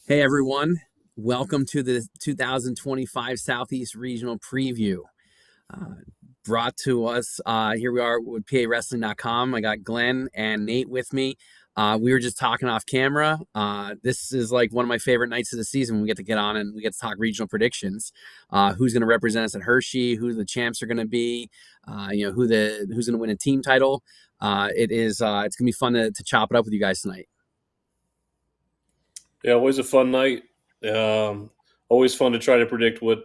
Hey everyone, welcome to the 2025 Southeast Regional Preview. Uh, Brought to us, here we are with PAWrestling.com. I got Glenn and Nate with me. We were just talking off camera. This is like one of my favorite nights of the season when we get to get on and we get to talk regional predictions. Who's going to represent us at Hershey, who the champs are going to be, who's going to win a team title. It's going to be fun to chop it up with you guys tonight. Yeah, always a fun night. Always fun to try to predict what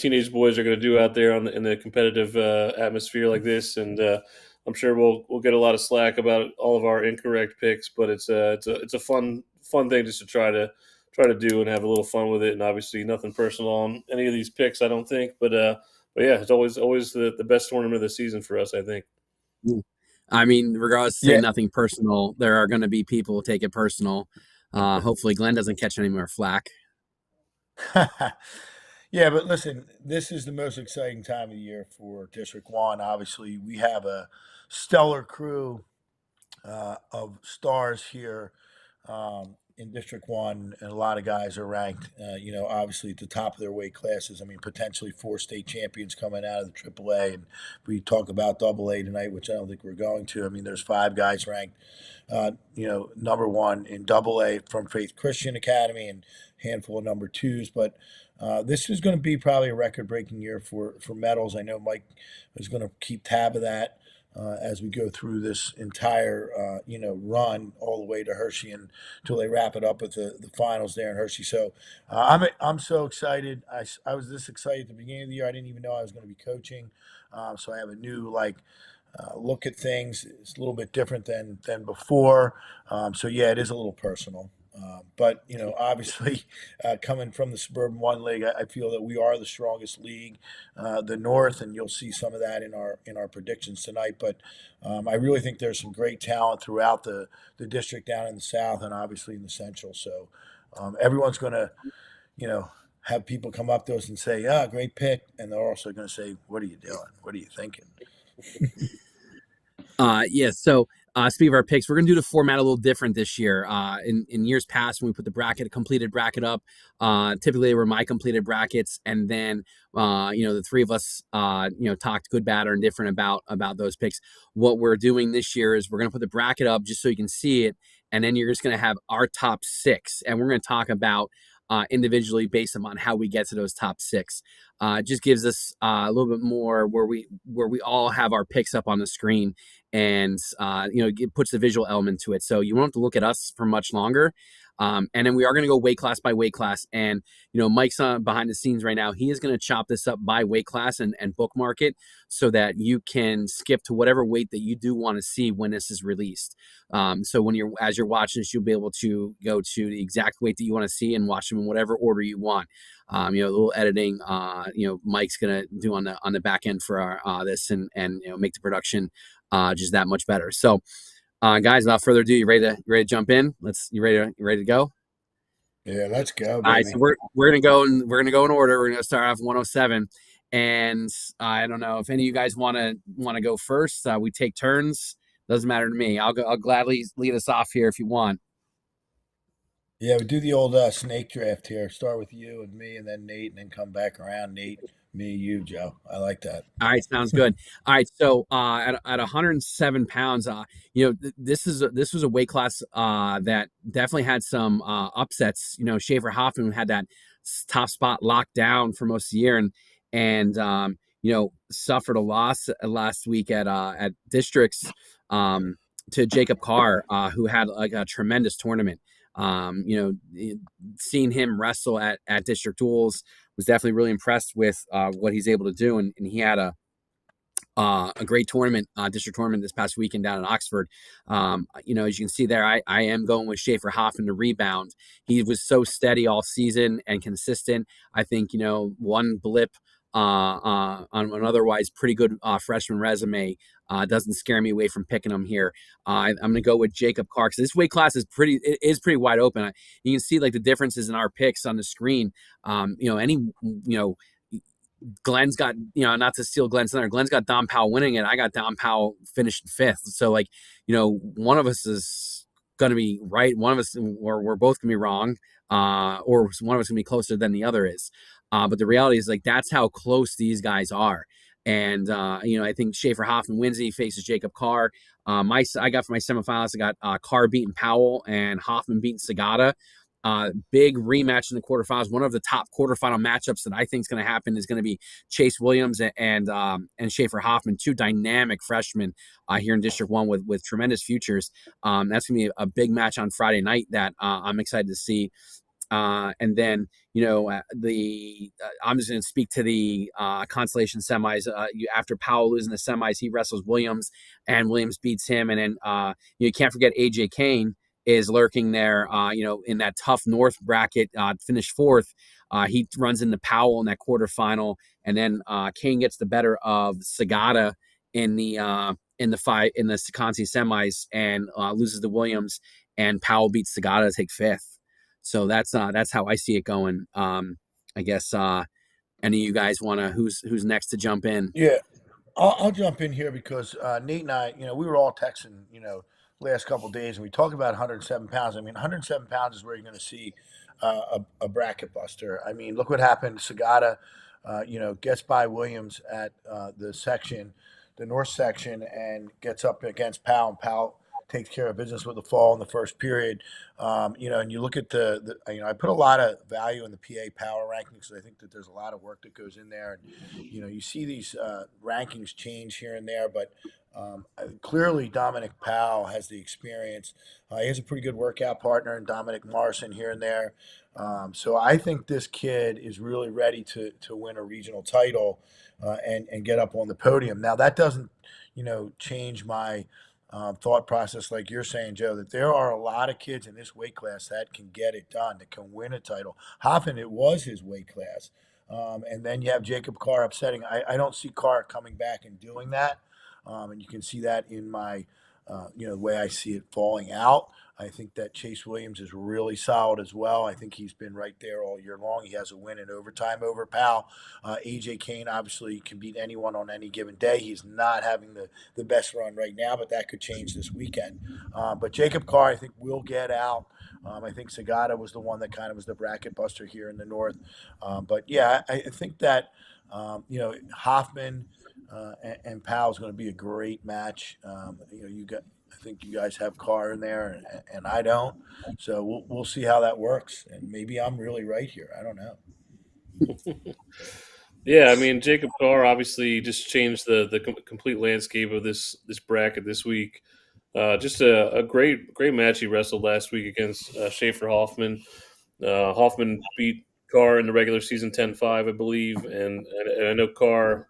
teenage boys are going to do out there in the competitive atmosphere like this, and I'm sure we'll get a lot of slack about all of our incorrect picks. But it's a fun thing just to try to do and have a little fun with it. And obviously, nothing personal on any of these picks, I don't think. But yeah, it's always the best tournament of the season for us, I think. I mean, regardless to say Yeah, nothing personal, there are going to be people who take it personal. Hopefully, Glenn doesn't catch any more flack. yeah, but listen, this is the most exciting time of the year for District One. Obviously, we have a stellar crew of stars here in District One, and a lot of guys are ranked, obviously at the top of their weight classes. I mean, potentially four state champions coming out of the AAA, and we talk about AA tonight, which I don't think we're going to. I mean, there's five guys ranked, number one in AA from Faith Christian Academy, and a handful of number twos, but. This is going to be probably a record-breaking year for medals. I know Mike is going to keep tab of that as we go through this entire run all the way to Hershey and until they wrap it up with the finals there in Hershey. So I'm so excited. I was this excited at the beginning of the year. I didn't even know I was going to be coaching. So I have a new look at things. It's a little bit different than before. So yeah, it is a little personal. But obviously, coming from the Suburban One League, I feel that we are the strongest league, the North, and you'll see some of that in our predictions tonight. But I really think there's some great talent throughout the district down in the South, and obviously in the Central. So everyone's going to, have people come up to us and say, "Yeah, great pick," and they're also going to say, "What are you doing? What are you thinking?" So speaking of our picks, we're going to do the format a little different this year. In years past, when we put the completed bracket up, typically they were my completed brackets, and then the three of us talked good, bad, or indifferent about those picks. What we're doing this year is we're going to put the bracket up just so you can see it, and then you're just going to have our top six, and we're going to talk about individually based on how we get to those top six. It just gives us a little bit more where we all have our picks up on the screen, and it puts the visual element to it. So you won't have to look at us for much longer. And then we are going to go weight class by weight class. And, Mike's behind the scenes right now. He is going to chop this up by weight class and bookmark it so that you can skip to whatever weight that you do want to see when this is released. So as you're watching this, you'll be able to go to the exact weight that you want to see and watch them in whatever order you want. A little editing, Mike's going to do on the back end for this and make the production just that much better. So, guys, without further ado, you ready to jump in? You ready to go? Yeah, let's go, baby. All right, so we're gonna go in order. We're gonna start off 107, and I don't know if any of you guys want to go first. We take turns. Doesn't matter to me. I'll gladly lead us off here if you want. Yeah, we do the old snake draft here. Start with you and me, and then Nate, and then come back around. Nate, me, you, Joe. I like that. All right, sounds good. All right, so at 107 pounds, this was a weight class that definitely had some upsets. Schaefer Hoffman had that top spot locked down for most of the year, and suffered a loss last week at districts to Jacob Carr, who had like a tremendous tournament. Seeing him wrestle at district duels was definitely really impressed with what he's able to do, and he had a great tournament, district tournament this past weekend down in Oxford. As you can see there, I am going with Schaefer Hoffman to rebound. He was so steady all season and consistent. I think one blip on an otherwise pretty good freshman resume doesn't scare me away from picking him here. I'm going to go with Jacob Carr because this weight class is pretty wide open. You can see like the differences in our picks on the screen. Glenn's got, not to steal Glenn's thunder, Glenn's got Dom Powell winning it. I got Dom Powell finishing fifth. So one of us is going to be right. One of us, or we're both going to be wrong. or one of us going to be closer than the other is. But the reality is, like, that's how close these guys are. And I think Schaefer Hoffman wins. He faces Jacob Carr. I got for my semifinals, I got Carr beating Powell and Hoffman beating Sagata. Big rematch in the quarterfinals. One of the top quarterfinal matchups that I think is going to happen is going to be Chase Williams and Schaefer Hoffman, two dynamic freshmen here in District 1 with tremendous futures. That's going to be a big match on Friday night that I'm excited to see. And then, I'm just going to speak to the consolation semis. After Powell losing the semis, he wrestles Williams, and Williams beats him. And then you can't forget AJ Kane is lurking there, in that tough North bracket, finished fourth. He runs into Powell in that quarterfinal, and then Kane gets the better of Sagata in the Consi semis and loses to Williams, and Powell beats Sagata to take fifth. So that's how I see it going. I guess any of you guys want to who's next to jump in? Yeah, I'll jump in here because Nate and I, we were all texting, last couple of days, and we talked about 107 pounds. I mean, 107 pounds is where you're going to see a bracket buster. I mean, look what happened. Sagata, gets by Williams at the north section, and gets up against Powell. And Powell takes care of business with a fall in the first period. And you look at I put a lot of value in the PA power rankings because I think that there's a lot of work that goes in there. And, you see these rankings change here and there, but clearly Dominic Powell has the experience. He has a pretty good workout partner in Dominic Morrison here and there. So I think this kid is really ready to win a regional title and get up on the podium. Now, that doesn't, change my thought process, like you're saying, Joe, that there are a lot of kids in this weight class that can get it done, that can win a title. Hoffman, it was his weight class. And then you have Jacob Carr upsetting. I don't see Carr coming back and doing that. And you can see that in my, the way I see it falling out. I think that Chase Williams is really solid as well. I think he's been right there all year long. He has a win in overtime over Powell. AJ Kane obviously can beat anyone on any given day. He's not having the best run right now, but that could change this weekend. But Jacob Carr, I think, will get out. I think Sagata was the one that kind of was the bracket buster here in the north. But yeah, I think that Hoffman and Powell is going to be a great match. I think you guys have Carr in there, and I don't. So we'll see how that works, and maybe I'm really right here. I don't know. Yeah, I mean, Jacob Carr obviously just changed the complete landscape of this bracket this week. Just a great match he wrestled last week against Schaefer Hoffman. Hoffman beat Carr in the regular season 10-5, I believe, and I know Carr,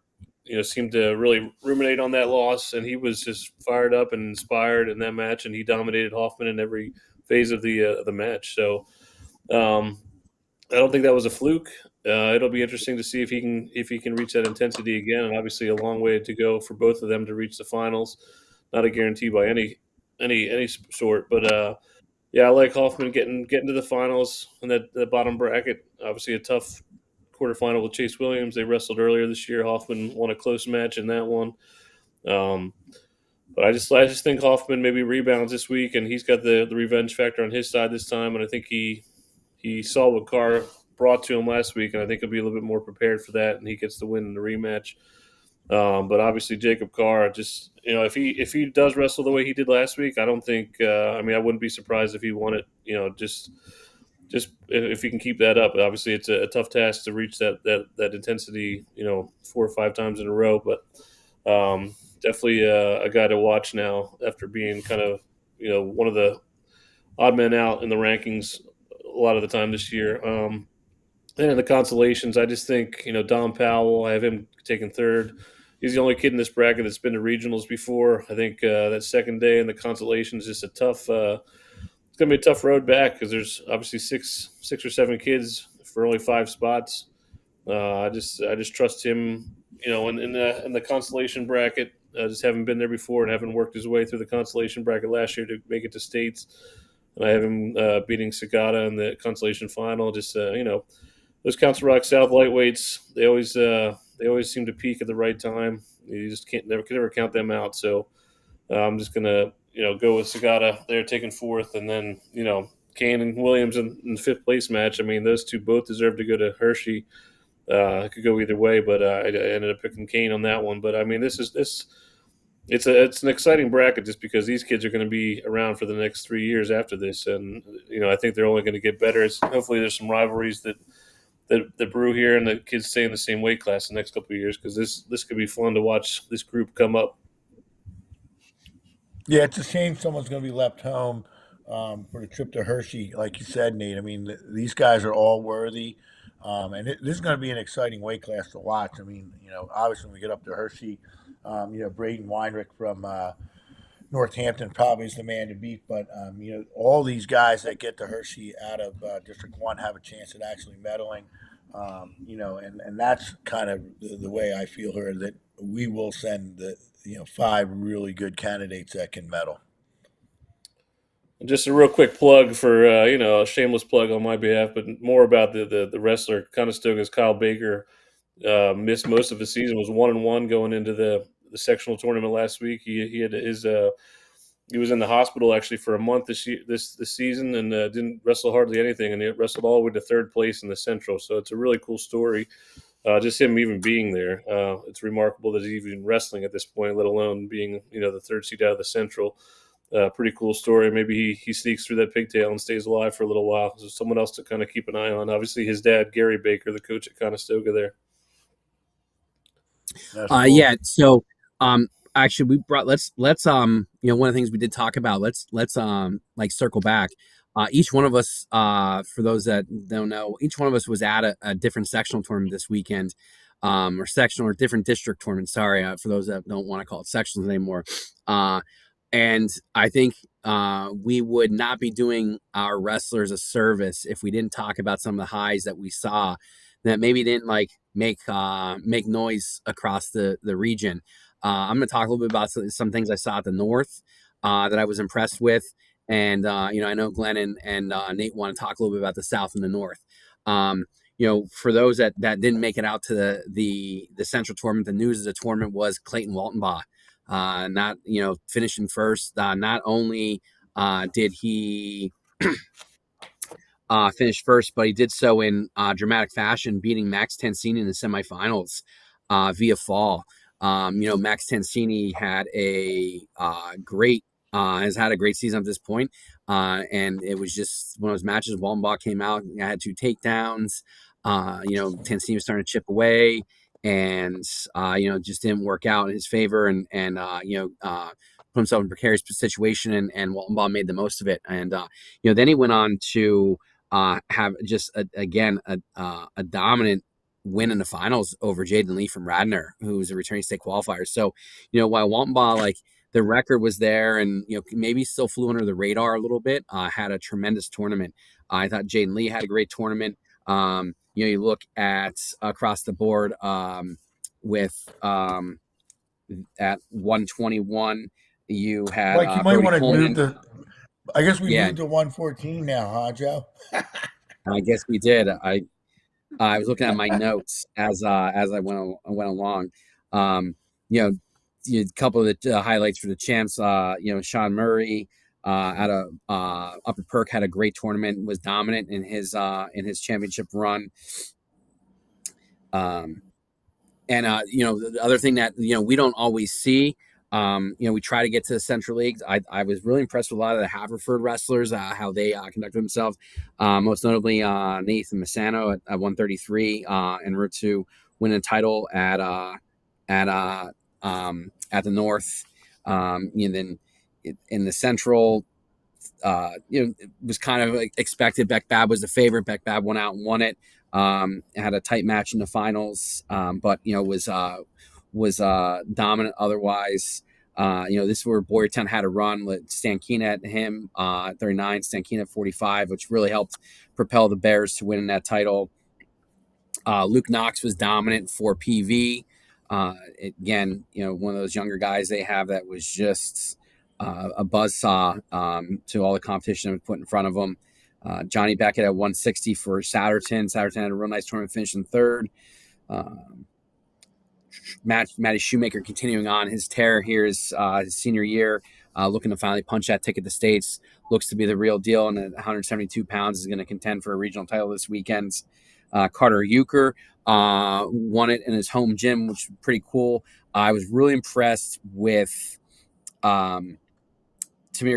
seemed to really ruminate on that loss, and he was just fired up and inspired in that match, and he dominated Hoffman in every phase of the match. So I don't think that was a fluke. It'll be interesting to see if he can reach that intensity again, and obviously a long way to go for both of them to reach the finals. Not a guarantee by any sort, but yeah, I like Hoffman getting to the finals in that bottom bracket. Obviously, a tough quarterfinal with Chase Williams. They wrestled earlier this year. Hoffman won a close match in that one. But I just think Hoffman maybe rebounds this week, and he's got the revenge factor on his side this time. And I think he saw what Carr brought to him last week, and I think he'll be a little bit more prepared for that, and he gets the win in the rematch. But obviously Jacob Carr, just if he does wrestle the way he did last week, I don't think. I wouldn't be surprised if he won it. Just if he can keep that up. Obviously, it's a tough task to reach that intensity, 4 or 5 times in a row. But definitely a guy to watch now after being kind of one of the odd men out in the rankings a lot of the time this year. And in the consolations, I just think Dom Powell, I have him taking third. He's the only kid in this bracket that's been to regionals before. I think that second day in the consolations is just a tough. It's going to be a tough road back because there's obviously six or seven kids for only 5 spots. I just trust him, in the consolation bracket. Just haven't been there before and haven't worked his way through the consolation bracket last year to make it to states. And I have him beating Sagata in the consolation final. Just those Council Rock South lightweights, they always seem to peak at the right time. You just can never count them out. So I'm just gonna go with Sagata there taking fourth, and then Kane and Williams in the fifth place match. I mean, those two both deserve to go to Hershey. It could go either way, but I ended up picking Kane on that one. But I mean, it's an exciting bracket just because these kids are going to be around for the next 3 years after this, and I think they're only going to get better. Hopefully, there's some rivalries that brew here, and the kids stay in the same weight class the next couple of years, because this could be fun to watch this group come up. Yeah, it's a shame someone's going to be left home for the trip to Hershey, like you said, Nate. I mean, these guys are all worthy, and this is going to be an exciting weight class to watch. I mean, obviously when we get up to Hershey, Braden Weinrich from Northampton probably is the man to beat. But all these guys that get to Hershey out of District One have a chance at actually medaling. And that's kind of the way I feel here, that we will send the 5 really good candidates that can medal. Just a real quick plug for a shameless plug on my behalf, but more about the wrestler Conestoga's Kyle Baker. Missed most of the season, was 1-1 going into the sectional tournament last week. He had his he was in the hospital actually for a month this season, and didn't wrestle hardly anything, and he wrestled all the way to third place in the central. So it's a really cool story. Just him even being there, it's remarkable that he's even wrestling at this point, let alone being the third seed out of the central. Pretty cool story. Maybe he sneaks through that pigtail and stays alive for a little while. So someone else to kind of keep an eye on. Obviously, his dad, Gary Baker, the coach at Conestoga there. Cool. Yeah. So, actually, we brought let's one of the things we did talk about. Let's like circle back. Each one of us, for those that don't know, each one of us was at a different sectional tournament this weekend, or sectional or different district tournament. Sorry, for those that don't want to call it sectionals anymore. And I think we would not be doing our wrestlers a service if we didn't talk about some of the highs that we saw that maybe didn't make noise across the region. I'm going to talk a little bit about some things I saw at the North that I was impressed with. And, I know Glenn and Nate want to talk a little bit about the South and the North. For those that didn't make it out to the central tournament, the news of the tournament was Clayton Waltenbaugh. Not finishing first. Not only did he finish first, but he did so in dramatic fashion, beating Max Tansini in the semifinals via fall. Max Tansini had has had a great season at this point, and it was just one of those matches. Waltenbaugh came out, had 2 takedowns. Tansini was starting to chip away, and just didn't work out in his favor, and put himself in a precarious situation, and Waltenbaugh made the most of it. And then he went on to have just a dominant win in the finals over Jaden Lee from Radnor, who's a returning state qualifier. So while Waltenbaugh, the record was there, and maybe still flew under the radar a little bit, had a tremendous tournament. I thought Jaden Lee had a great tournament. You look at across the board with at 121, you had you might want to Coleman. move I guess we moved to 114 now, huh, Joe? I guess we did. I was looking at my notes as I went along. A couple of the highlights for the champs. Sean Murray out of Upper Perk had a great tournament, was dominant in his championship run. The other thing that we don't always see. We try to get to the Central Leagues. I was really impressed with a lot of the Haverford wrestlers, how they conducted themselves. Most notably, Nathan Massano at 133 en route to win a title at the North. Then in the Central, it was kind of expected. Beck Bab was the favorite. Beck Bab went out and won it. Had a tight match in the finals, but was dominant otherwise. This is where Boyertown had a run with Stankina at him, 39, Stankina at 45, which really helped propel the Bears to win that title. Luke Knox was dominant for PV. Again, one of those younger guys they have that was just a buzzsaw to all the competition that was put in front of him. Johnny Beckett at 160 for Satterton. Satterton had a real nice tournament, finishing third. Matty Shoemaker continuing on his tear here his senior year, looking to finally punch that ticket to states. Looks to be the real deal, and at 172 pounds is going to contend for a regional title this weekend. Carter Euchre won it in his home gym, which was pretty cool. I was really impressed with Tamir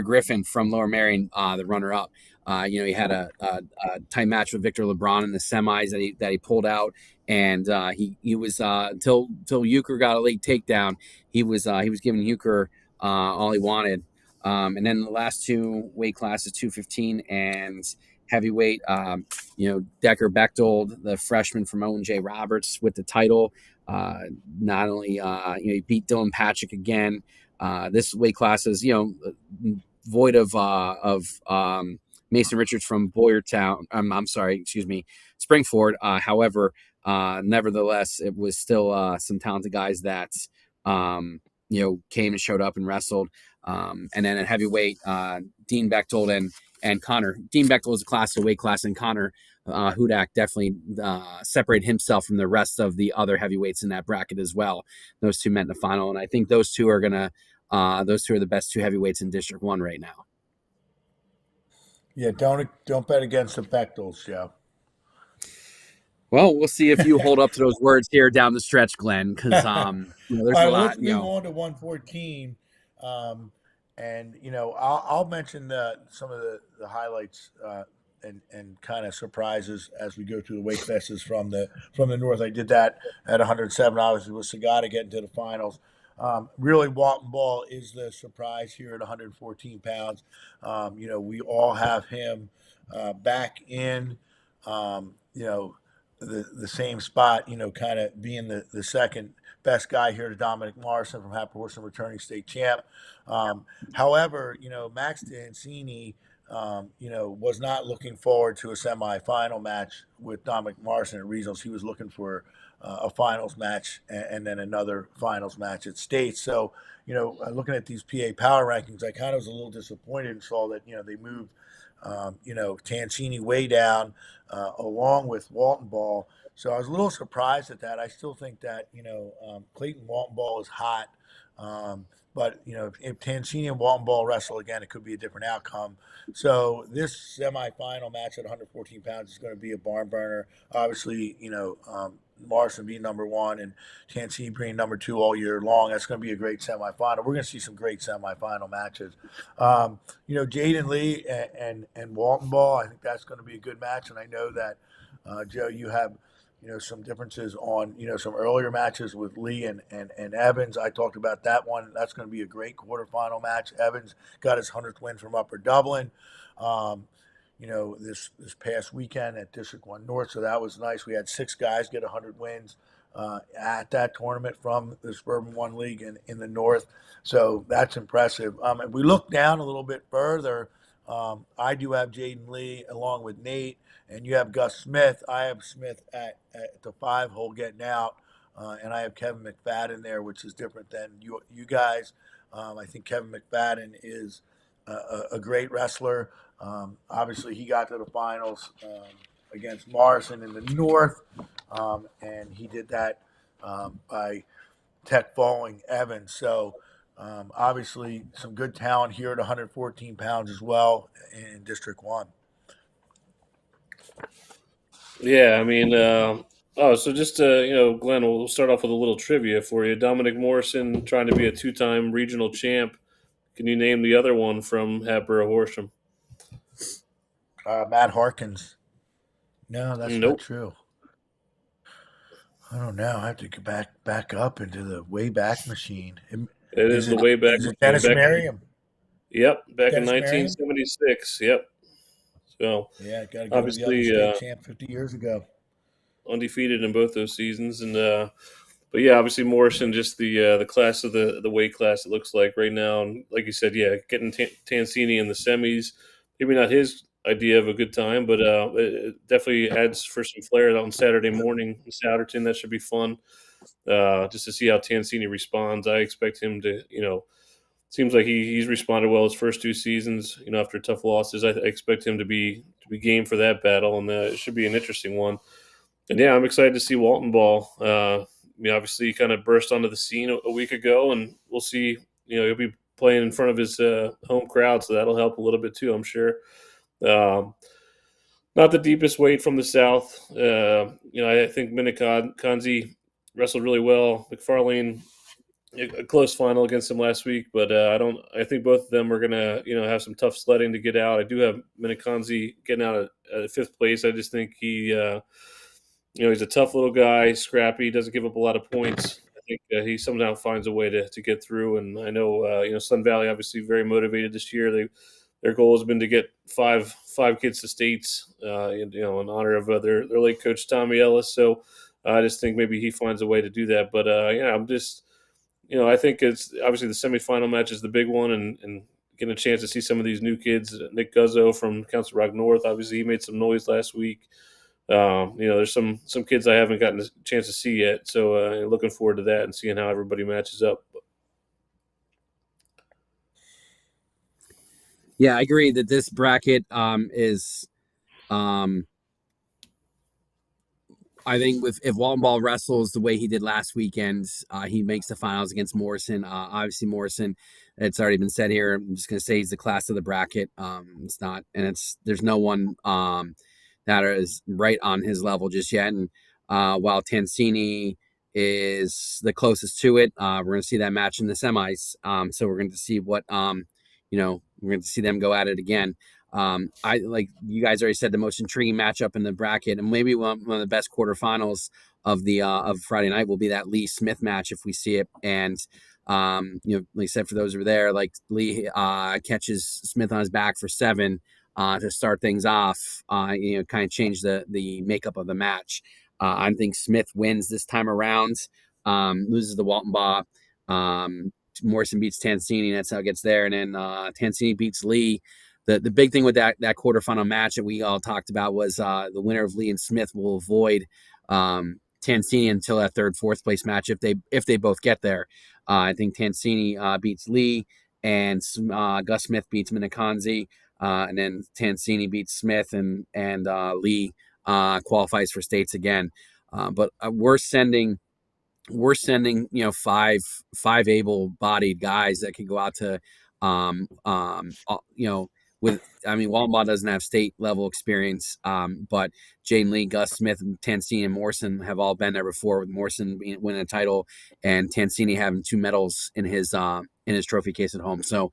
Griffin from Lower Merion, the runner-up. He had a tight match with Victor LeBron in the semis that he pulled out, and he was until Euchre got a late takedown. He was giving Euchre all he wanted. And then the last two weight classes, 215 and heavyweight. Decker Bechtold, the freshman from Owen J. Roberts, with the title. Not only he beat Dylan Patrick again. This weight class is void of Mason Richards from Boyertown. Springford. However, nevertheless, it was still some talented guys that came and showed up and wrestled. And then at heavyweight, Dean Bechtold and Connor. Dean Bechtold is a class of weight class, and Connor Hudak definitely separated himself from the rest of the other heavyweights in that bracket as well. Those two met in the final, and I think those two are the best two heavyweights in District 1 right now. Yeah, don't bet against the Bechtolds, Joe. Well, we'll see if you hold up to those words here down the stretch, Glenn, because there's a lot. Let's move on to 114. And I'll mention some of the highlights and kind of surprises as we go through the weight classes from the north. I did that at 107, obviously, with Sagata getting to the finals. Really, Walton Ball is the surprise here at 114 pounds. We all have him back in, the same spot, kind of being the second best guy here to Dominic Morrison from Happy Horse and returning state champ. However, Max Dancini, was not looking forward to a semifinal match with Dominic Morrison at regionals. He was looking for a finals match and then another finals match at states. So, looking at these PA power rankings, I kind of was a little disappointed and saw that, they moved, Tancini way down along with Walton Ball. So I was a little surprised at that. I still think that, Clayton Walton Ball is hot. But, if Tancini and Walton Ball wrestle again, it could be a different outcome. So this semifinal match at 114 pounds is going to be a barn burner. Obviously, Morrison being number one and Tancini being number two all year long. That's going to be a great semifinal. We're going to see some great semifinal matches. Jaden Lee and Walton Ball, I think that's going to be a good match. And I know that, Joe, you have some differences on, some earlier matches with Lee and Evans. I talked about that one. That's going to be a great quarterfinal match. Evans got his 100th win from Upper Dublin, this past weekend at District 1 North. So that was nice. We had 6 guys get 100 wins at that tournament from the Suburban 1 League in the North. So that's impressive. If we look down a little bit further, I do have Jaden Lee along with Nate, and you have Gus Smith. I have Smith at the 5-hole getting out, and I have Kevin McFadden there, which is different than you guys. I think Kevin McFadden is a great wrestler. Obviously, he got to the finals against Morrison in the North, and he did that by tech falling Evans. So obviously, some good talent here at 114 pounds as well in District 1. Yeah, I mean, so just Glenn, we'll start off with a little trivia for you. Dominic Morrison trying to be a 2-time regional champ. Can you name the other one from Hatboro Horsham? Matt Harkins. No, that's Nope. not true. I don't know. I have to get back up into the Wayback Machine. It is the Wayback. Is it Dennis Merriam? Yep, back Dennis in 1976. Merriam? Yep. So yeah, got to go obviously to the other state champ 50 years ago. Undefeated in both those seasons, and but yeah, obviously Morrison, just the class of the weight class it looks like right now, and like you said, yeah, getting Tancini in the semis, maybe not his idea of a good time, but it definitely adds for some flair on Saturday morning in Souderton. That should be fun, just to see how Tancini responds. I expect him to, seems like he's responded well his first 2 seasons. After tough losses, I expect him to be game for that battle, and it should be an interesting one. And yeah, I'm excited to see Walton Ball. Obviously, he kind of burst onto the scene a week ago, and we'll see. He'll be playing in front of his home crowd, so that'll help a little bit too, I'm sure. Um, Not the deepest weight from the South. I think Miniconzi wrestled really well. McFarlane, a close final against him last week, but I don't. I think both of them are gonna, have some tough sledding to get out. I do have Miniconzi getting out at fifth place. I just think he's a tough little guy, scrappy, doesn't give up a lot of points. I think he somehow finds a way to get through. And I know, Sun Valley obviously very motivated this year. Their goal has been to get five kids to states, in honor of their late coach Tommy Ellis. So I just think maybe he finds a way to do that. But I'm just, I think it's obviously the semifinal match is the big one, and getting a chance to see some of these new kids. Nick Guzzo from Council Rock North, obviously he made some noise last week. There's some kids I haven't gotten a chance to see yet, so looking forward to that and seeing how everybody matches up. Yeah, I agree that this bracket is I think if Walton Ball wrestles the way he did last weekend, he makes the finals against Morrison. Obviously, Morrison, it's already been said here. I'm just going to say he's the class of the bracket. It's not, and there's no one that is right on his level just yet. And while Tansini is the closest to it, we're going to see that match in the semis. So we're going to see what we're going to see them go at it again. I like you guys already said the most intriguing matchup in the bracket, and maybe one of the best quarterfinals of the of Friday night will be that Lee Smith match if we see it. And like I said, for those over there, like Lee catches Smith on his back for 7 to start things off. Kind of change the makeup of the match. I think Smith wins this time around, loses the Walton Baugh. Morrison beats Tansini, and that's how it gets there. And then Tansini beats Lee. The big thing with that quarterfinal match that we all talked about was the winner of Lee and Smith will avoid Tansini until that third, fourth place match if they both get there. I think Tansini beats Lee, and Gus Smith beats Miniconzi, and then Tansini beats Smith, and Lee qualifies for states again. But we're sending five able-bodied guys that can go out to Walmart doesn't have state level experience, but Jane Lee, Gus Smith, and Tansini and Morrison have all been there before, with Morrison winning a title and Tansini having 2 medals in his trophy case at home. So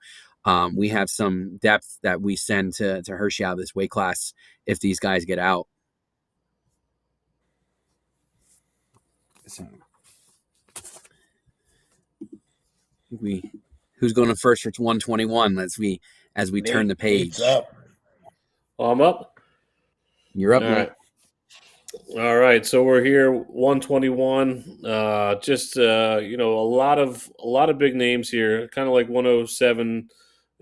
we have some depth that we send to Hershey out of this weight class if these guys get out. So who's going to first for 121 as we turn the page. Up. I'm up. You're up, Nate. All right, so we're here 121. A lot of big names here, kind of like 107.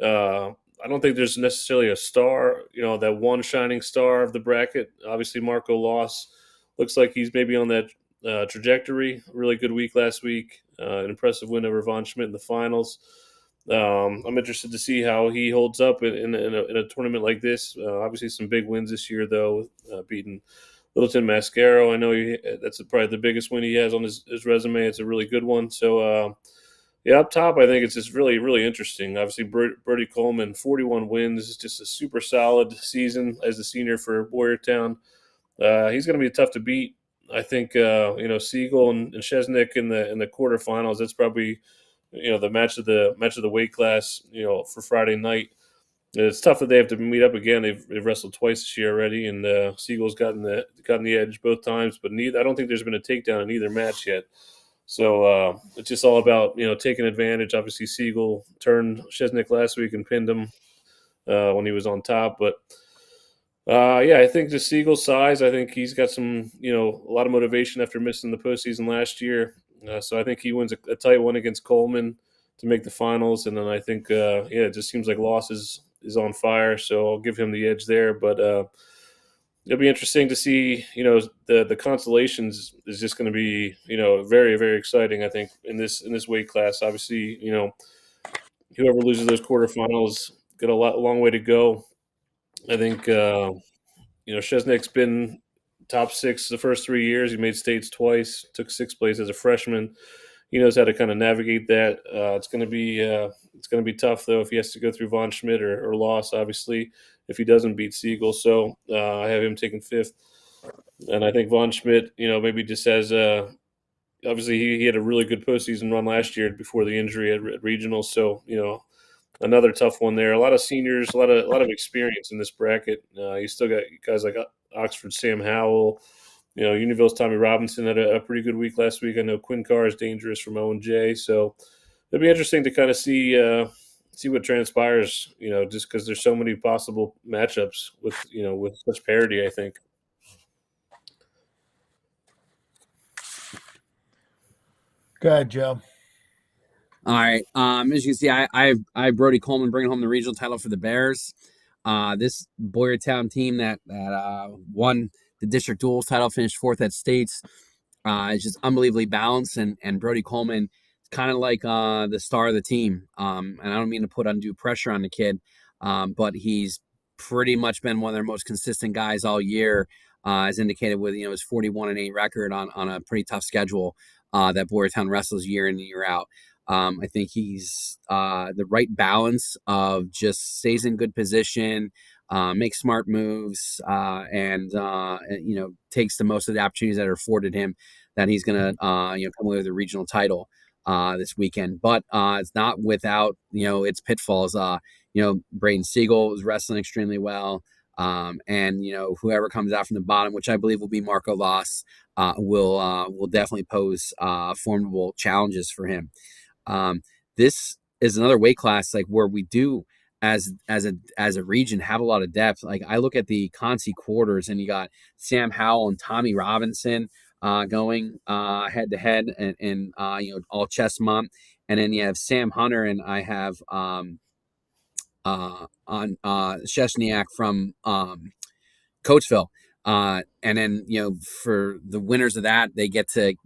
I don't think there's necessarily a star, that one shining star of the bracket. Obviously, Marco Loss looks like he's maybe on that trajectory. Really good week last week. An impressive win over Von Schmidt in the finals. I'm interested to see how he holds up in a tournament like this. Obviously, some big wins this year, though, beating Littleton Mascaro. I know that's probably the biggest win he has on his resume. It's a really good one. So, up top, I think it's just really, really interesting. Obviously, Brody Coleman, 41 wins, just a super solid season as a senior for Boyertown. He's going to be tough to beat. I think Siegel and Chesnick in the quarterfinals. That's probably the match of the weight class. For Friday night, it's tough that they have to meet up again. They've wrestled twice this year already, and Siegel's gotten the edge both times. But I don't think there's been a takedown in either match yet. So it's just all about taking advantage. Obviously, Siegel turned Chesnick last week and pinned him when he was on top, but. I think the Siegel's size, I think he's got some, a lot of motivation after missing the postseason last year. So I think he wins a tight one against Coleman to make the finals. And then I think, it just seems like Loss is on fire. So I'll give him the edge there. But it'll be interesting to see, the constellations is just going to be, very, very exciting, I think, in this weight class. Obviously, whoever loses those quarterfinals got a long way to go. I think, Chesnick's been top 6 the first 3 years. He made states twice, took 6th place as a freshman. He knows how to kind of navigate that. It's going to be, It's going to be tough though if he has to go through Von Schmidt or Loss, obviously, if he doesn't beat Siegel. So I have him taking 5th, and I think Von Schmidt, maybe just has obviously he had a really good postseason run last year before the injury at regionals. So another tough one there. A lot of seniors, a lot of experience in this bracket. You still got guys like Oxford Sam Howell. Unionville's Tommy Robinson had a pretty good week last week. I know Quinn Carr is dangerous from Owen-J. So it'll be interesting to kind of see what transpires. Just because there's so many possible matchups with such parity. I think. Go ahead, Joe. All right. As you can see, I have Brody Coleman bringing home the regional title for the Bears. This Boyertown team that won the district duels title, finished 4th at states. Is just unbelievably balanced, and Brody Coleman is kind of like the star of the team. And I don't mean to put undue pressure on the kid, but he's pretty much been one of their most consistent guys all year, as indicated with his 41-8 record on a pretty tough schedule that Boyertown wrestles year in and year out. I think he's the right balance of just stays in good position, makes smart moves, and takes the most of the opportunities that are afforded him. That he's going to come away with a regional title this weekend, but it's not without its pitfalls. Braden Siegel is wrestling extremely well, and whoever comes out from the bottom, which I believe will be Marco Loss, will definitely pose formidable challenges for him. This is another weight class like where we do as a region have a lot of depth. Like I look at the Concy quarters and you got Sam Howell and Tommy Robinson going head to head and all Chestmont, and then you have Sam Hunter and I have on Sheshniak from Coatesville. And then for the winners of that, they get in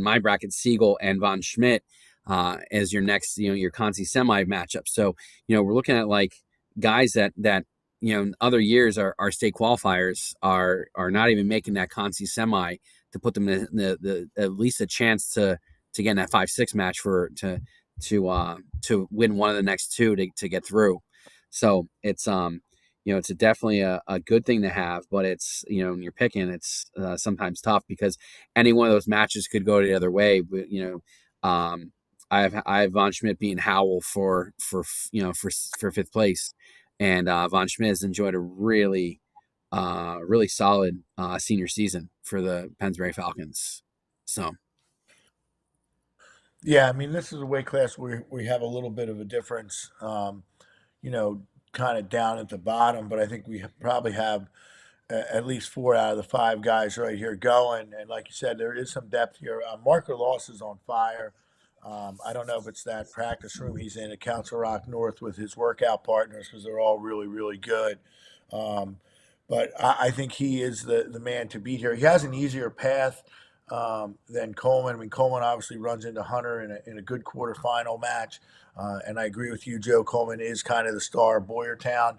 my bracket Siegel and Von Schmidt as your next your Concy semi matchup. So we're looking at like guys that in other years our state qualifiers are not even making that Concy semi to put them in the at least a chance to get in that 5-6 match to win one of the next two to get through. So it's it's definitely a good thing to have, but it's, when you're picking, it's sometimes tough because any one of those matches could go the other way. But, I have Von Schmidt being Howell for 5th place. And Von Schmidt has enjoyed a really solid senior season for the Pennsbury Falcons. So. Yeah, I mean, this is a weight class where we have a little bit of a difference, kind of down at the bottom, but I think we probably have at least 4 out of the 5 guys right here going. And like you said, there is some depth here. Marker Loss is on fire. I don't know if it's that practice room he's in at Council Rock North with his workout partners because they're all really, really good. But I think he is the man to beat here. He has an easier path than Coleman. I mean, Coleman obviously runs into Hunter in a good quarterfinal match. And I agree with you, Joe. Coleman is kind of the star of Boyertown,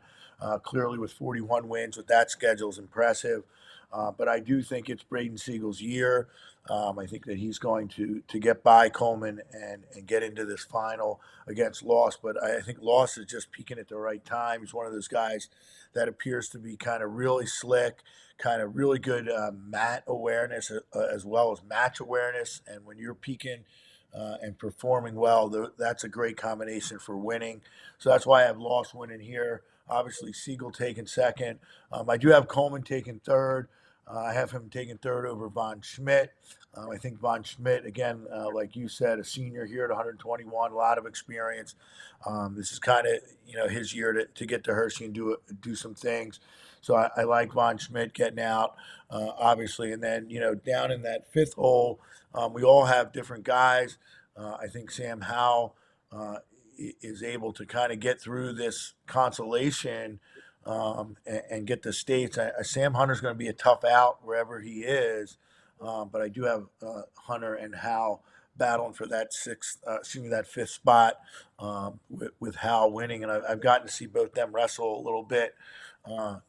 clearly with 41 wins with that schedule is impressive. But I do think it's Braden Siegel's year. I think that he's going to get by Coleman and get into this final against Loss. But I think Loss is just peaking at the right time. He's one of those guys that appears to be kind of really slick, kind of really good mat awareness as well as match awareness. And when you're peaking and performing well, that's a great combination for winning. So that's why I have Loss winning here. Obviously, Siegel taking second. I do have Coleman taking third. I have him taking third over Von Schmidt. I think Von Schmidt, again, like you said, a senior here at 121, a lot of experience. This is kind of his year to get to Hershey and do some things. So I like Von Schmidt getting out, obviously. And then down in that 5th hole, we all have different guys. I think Sam Howell is able to kind of get through this consolation and get the states. Sam Hunter's going to be a tough out wherever he is, but I do have Hunter and Hal battling for that 5th spot with Hal winning, and I've gotten to see both them wrestle a little bit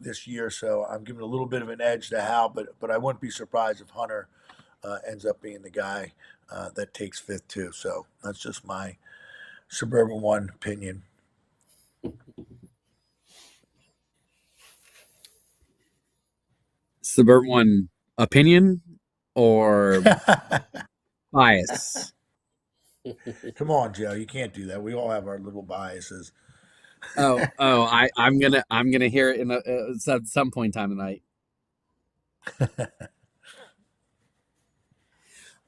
this year, so I'm giving a little bit of an edge to Hal, but I wouldn't be surprised if Hunter ends up being the guy that takes 5th too. So that's just my Suburban One opinion. Suburban One opinion or bias? Come on, Joe. You can't do that. We all have our little biases. I'm gonna hear it in at some point in time tonight.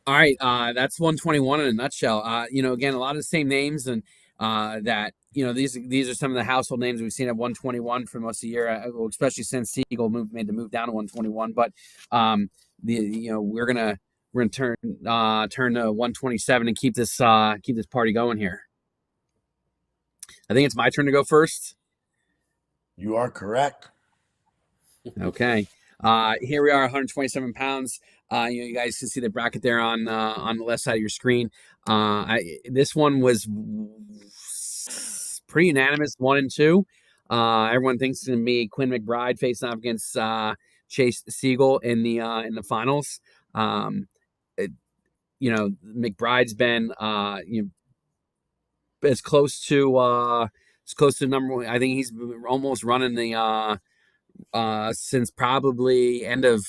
All right, that's 121 in a nutshell. Again, a lot of the same names, and that these are some of the household names we've seen at 121 for most of the year, well, especially since Siegel made the move down to 121. But we're gonna turn to 127 and keep this party going here. I think it's my turn to go first. You are correct. Okay. Here we are, 127 pounds. You guys can see the bracket there on the left side of your screen. This one was pretty unanimous, 1 and 2. Everyone thinks it's gonna be Quinn McBride facing off against Chase Siegel in the finals. It, McBride's been as close to number one. I think he's almost running the since probably end of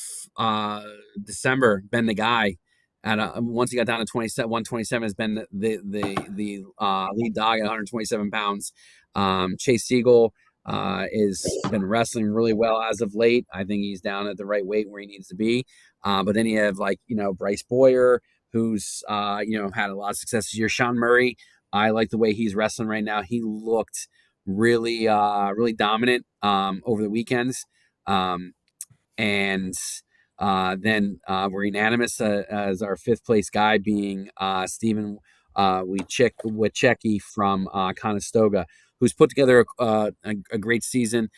December, been the guy. And once he got down to 127, has been the lead dog at 127 pounds. Chase Siegel is been wrestling really well as of late. I think he's down at the right weight where he needs to be. But then you have Bryce Boyer, who's had a lot of success this year. Sean Murray, I like the way he's wrestling right now. He looked really dominant over the weekends. And then we're unanimous as our fifth place guy being Stephen Wachecki from Conestoga, who's put together a great season.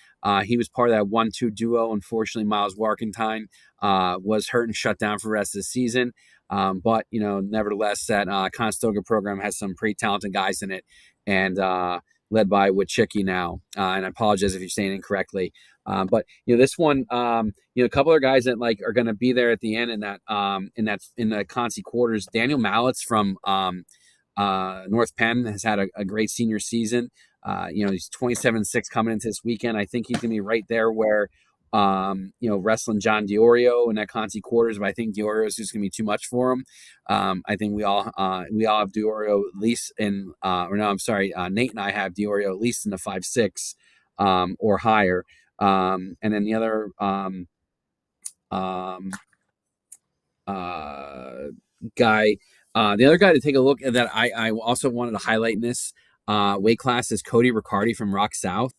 He was part of that 1-2 duo. Unfortunately, Miles Warkentine was hurt and shut down for the rest of the season. But nevertheless, that Conestoga program has some pretty talented guys in it, and led by Wachecki now. And I apologize if you're saying it incorrectly. But this one, a couple of guys that are going to be there at the end in the Conci quarters. Daniel Mallets from North Penn has had a great senior season. He's 27-6 coming into this weekend. I think he's going to be right there where wrestling John Diorio in that Conci quarters, but I think Diorio is just going to be too much for him. I think we all have Diorio at least in, Nate and I have Diorio at least in the 5'6" or higher. And then the other guy, the other guy to take a look at that I also wanted to highlight in this weight class is Cody Riccardi from Rock South.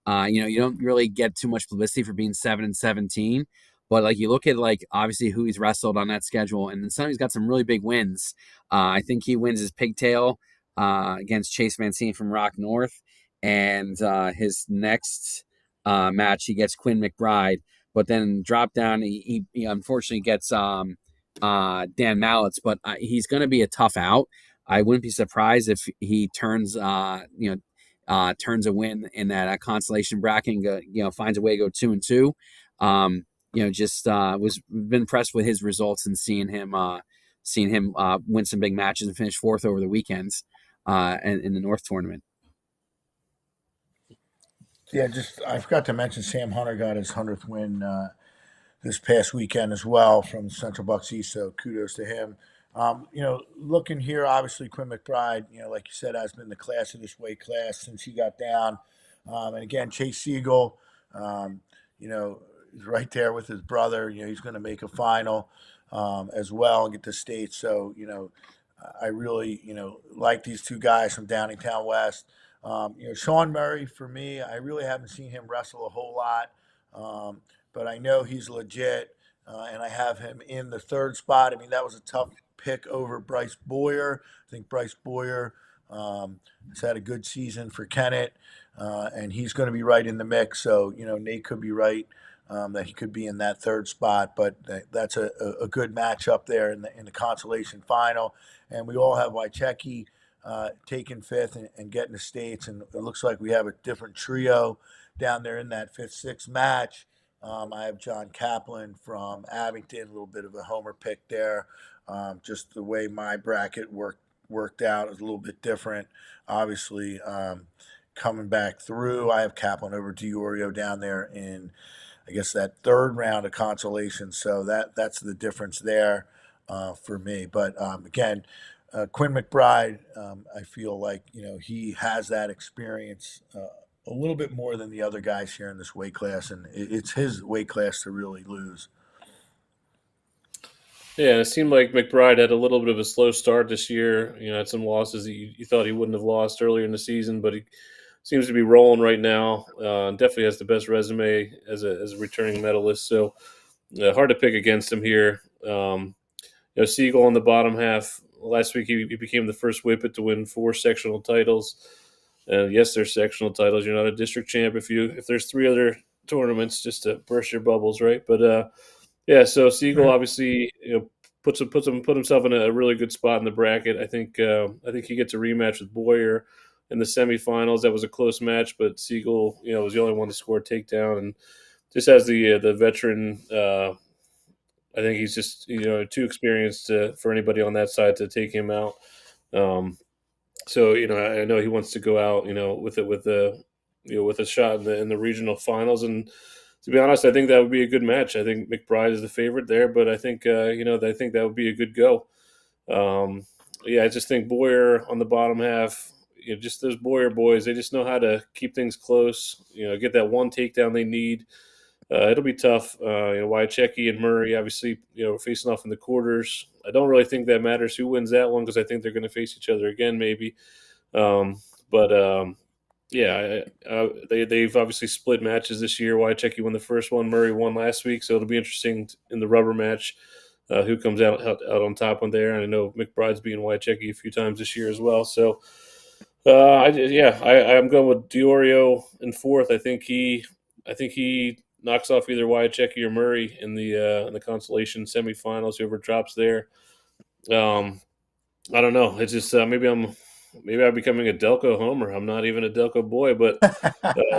You don't really get too much publicity for being 7-17, but you look at obviously who he's wrestled on that schedule, and then he's got some really big wins. I think he wins his pigtail against Chase Mancini from Rock North, and his next match he gets Quinn McBride, but then drop down he unfortunately gets Dan Mallets, but he's going to be a tough out. I wouldn't be surprised if he turns turns a win in that consolation bracket and finds a way to go 2-2. Was been impressed with his results and seeing him win some big matches and finish fourth over the weekends and in the North tournament. Yeah, I forgot to mention Sam Hunter got his 100th win this past weekend as well from Central Bucks East. So kudos to him. Looking here, obviously Quinn McBride, like you said, has been the class of this weight class since he got down. And again, Chase Siegel, he's right there with his brother. He's going to make a final as well and get to state. So, I really, like these two guys from Downingtown West. Sean Murray, for me, I really haven't seen him wrestle a whole lot, but I know he's legit, and I have him in the third spot. I mean, that was a tough pick over Bryce Boyer. I think Bryce Boyer has had a good season for Kennett, and he's going to be right in the mix. So, Nate could be right that he could be in that third spot, but that's a good matchup there in the consolation final. And we all have Wachecki taking fifth and getting the states, and it looks like we have a different trio down there in that 5th-6th match. I have John Kaplan from Abington, a little bit of a homer pick there, just the way my bracket worked out. It was a little bit different, obviously. Coming back through, I have Kaplan over Diorio down there in, I guess, that third round of consolation. So that's the difference there for me. But again, Quinn McBride, I feel like he has that experience a little bit more than the other guys here in this weight class, and it's his weight class to really lose. Yeah, it seemed like McBride had a little bit of a slow start this year. Had some losses that you thought he wouldn't have lost earlier in the season, but he seems to be rolling right now. Definitely has the best resume as a returning medalist. So hard to pick against him here. Siegel on the bottom half. Last week he became the first whippet to win 4 sectional titles. Yes, there's sectional titles. You're not a district champ if there's 3 other tournaments, just to burst your bubbles, right? But yeah, so Siegel obviously put himself in a really good spot in the bracket. I think he gets a rematch with Boyer in the semifinals. That was a close match, but Siegel was the only one to score a takedown, and just as the veteran. I think he's just too experienced for anybody on that side to take him out. So I know he wants to go out with a shot in the regional finals, and to be honest, I think that would be a good match. I think McBride is the favorite there, but I think I think that would be a good go. Yeah, I just think Boyer on the bottom half. Just those Boyer boys, they just know how to keep things close. Get that one takedown they need. It'll be tough. Wyachecki and Murray, obviously, facing off in the quarters. I don't really think that matters who wins that one because I think they're going to face each other again, maybe. But yeah, they've obviously split matches this year. Wyachecki won the first one, Murray won last week, so it'll be interesting in the rubber match who comes out on top on there. And I know McBride's beaten Wyachecki a few times this year as well. So, I'm going with Diorio in fourth. I think he knocks off either Wyachecki or Murray in the consolation semifinals. Whoever drops there, I don't know. It's just maybe I'm becoming a Delco homer. I'm not even a Delco boy, but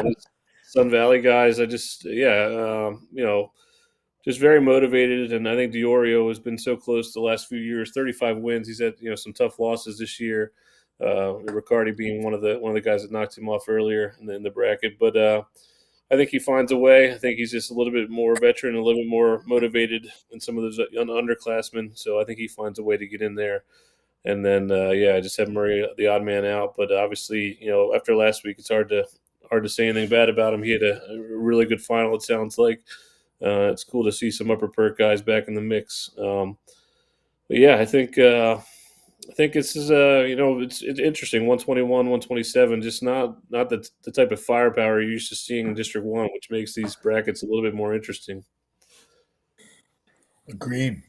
these Sun Valley guys, I just just very motivated. And I think Diorio has been so close the last few years. 35 wins. He's had some tough losses this year. Riccardi being one of the guys that knocked him off earlier in the bracket, but I think he finds a way. I think he's just a little bit more veteran, a little bit more motivated than some of those underclassmen. So I think he finds a way to get in there. And then, I just have Murray, the odd man out. But obviously, after last week, it's hard to say anything bad about him. He had a really good final, it sounds like. It's cool to see some upper perk guys back in the mix. But yeah, I think this is it's interesting. 121, 127, just not the type of firepower you're used to seeing in District 1, which makes these brackets a little bit more interesting. Agreed.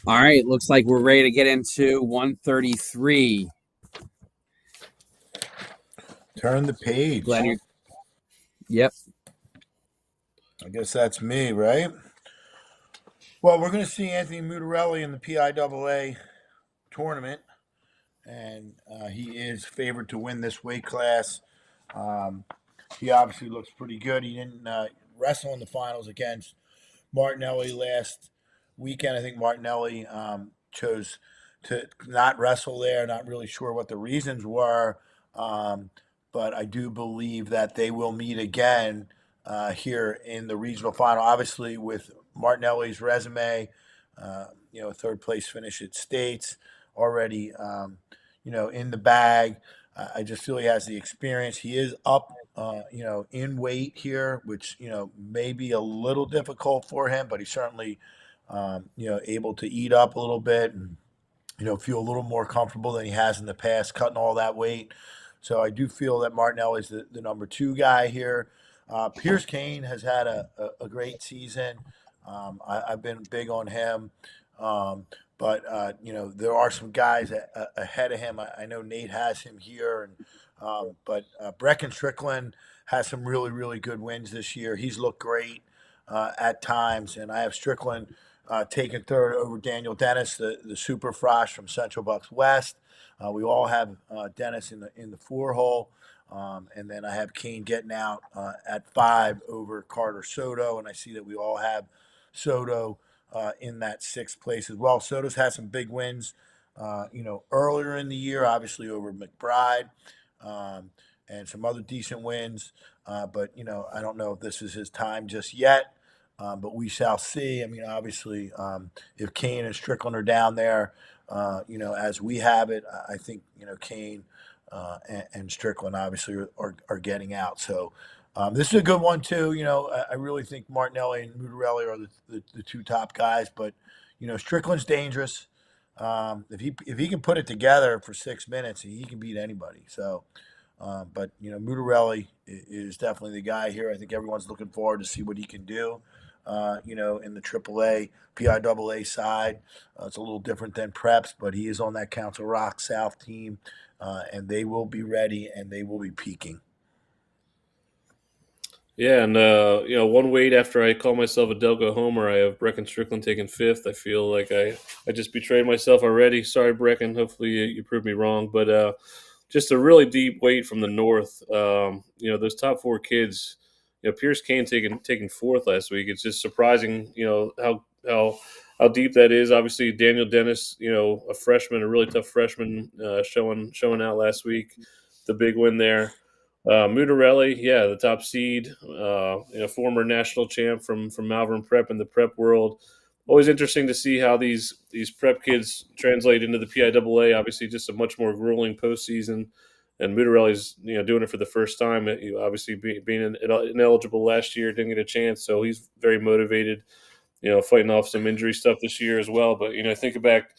All right, looks like we're ready to get into 133. Turn the page. Glad you're. Yep. I guess that's me, right? Well, we're going to see Anthony Mutarelli in the PIAA tournament, and he is favored to win this weight class. He obviously looks pretty good. He didn't wrestle in the finals against Martinelli last weekend. I think Martinelli chose to not wrestle there. Not really sure what the reasons were, but I do believe that they will meet again here in the regional final. Obviously, with Martinelli's resume, third place finish at states already, in the bag. I just feel he has the experience. He is up, in weight here, which may be a little difficult for him, but he's certainly, able to eat up a little bit and feel a little more comfortable than he has in the past, cutting all that weight. So I do feel that Martinelli's the number 2 guy here. Pierce Kane has had a great season. I've been big on him. But there are some guys ahead of him. I know Nate has him here, but Brecken Strickland has some really, really good wins this year. He's looked great at times, and I have Strickland taking third over Daniel Dennis, the super frosh from Central Bucks West. We all have Dennis in the 4 hole, and then I have Kane getting out at 5 over Carter Soto, and I see that we all have Soto in that sixth place as well. Soto's had some big wins, earlier in the year, obviously over McBride, um, and some other decent wins. But I don't know if this is his time just yet. But we shall see. I mean, obviously, if Kane and Strickland are down there, as we have it, I think Kane and Strickland obviously are getting out. So this is a good one too. I really think Martinelli and Mutarelli are the two top guys, but Strickland's dangerous. If he can put it together for 6 minutes, he can beat anybody. So. But Mutarelli is definitely the guy here. I think everyone's looking forward to see what he can do. In the AAA, PIAA side, it's a little different than Preps, but he is on that Council Rock South team, and they will be ready and they will be peaking. Yeah, and one weight after I call myself a Delco homer, I have Brecken Strickland taking fifth. I feel like I just betrayed myself already. Sorry, Brecken. Hopefully you prove me wrong, but just a really deep weight from the north. Those top four kids. Pierce Kane taking fourth last week. It's just surprising. How deep that is. Obviously, Daniel Dennis. A freshman, a really tough freshman, showing out last week. The big win there. Mutarelli, yeah, the top seed, former national champ from Malvern Prep in the prep world. Always interesting to see how these prep kids translate into the PIAA. Obviously, just a much more grueling postseason, and Mutarelli's doing it for the first time. Obviously, being ineligible last year, didn't get a chance, so he's very motivated. Fighting off some injury stuff this year as well. But think back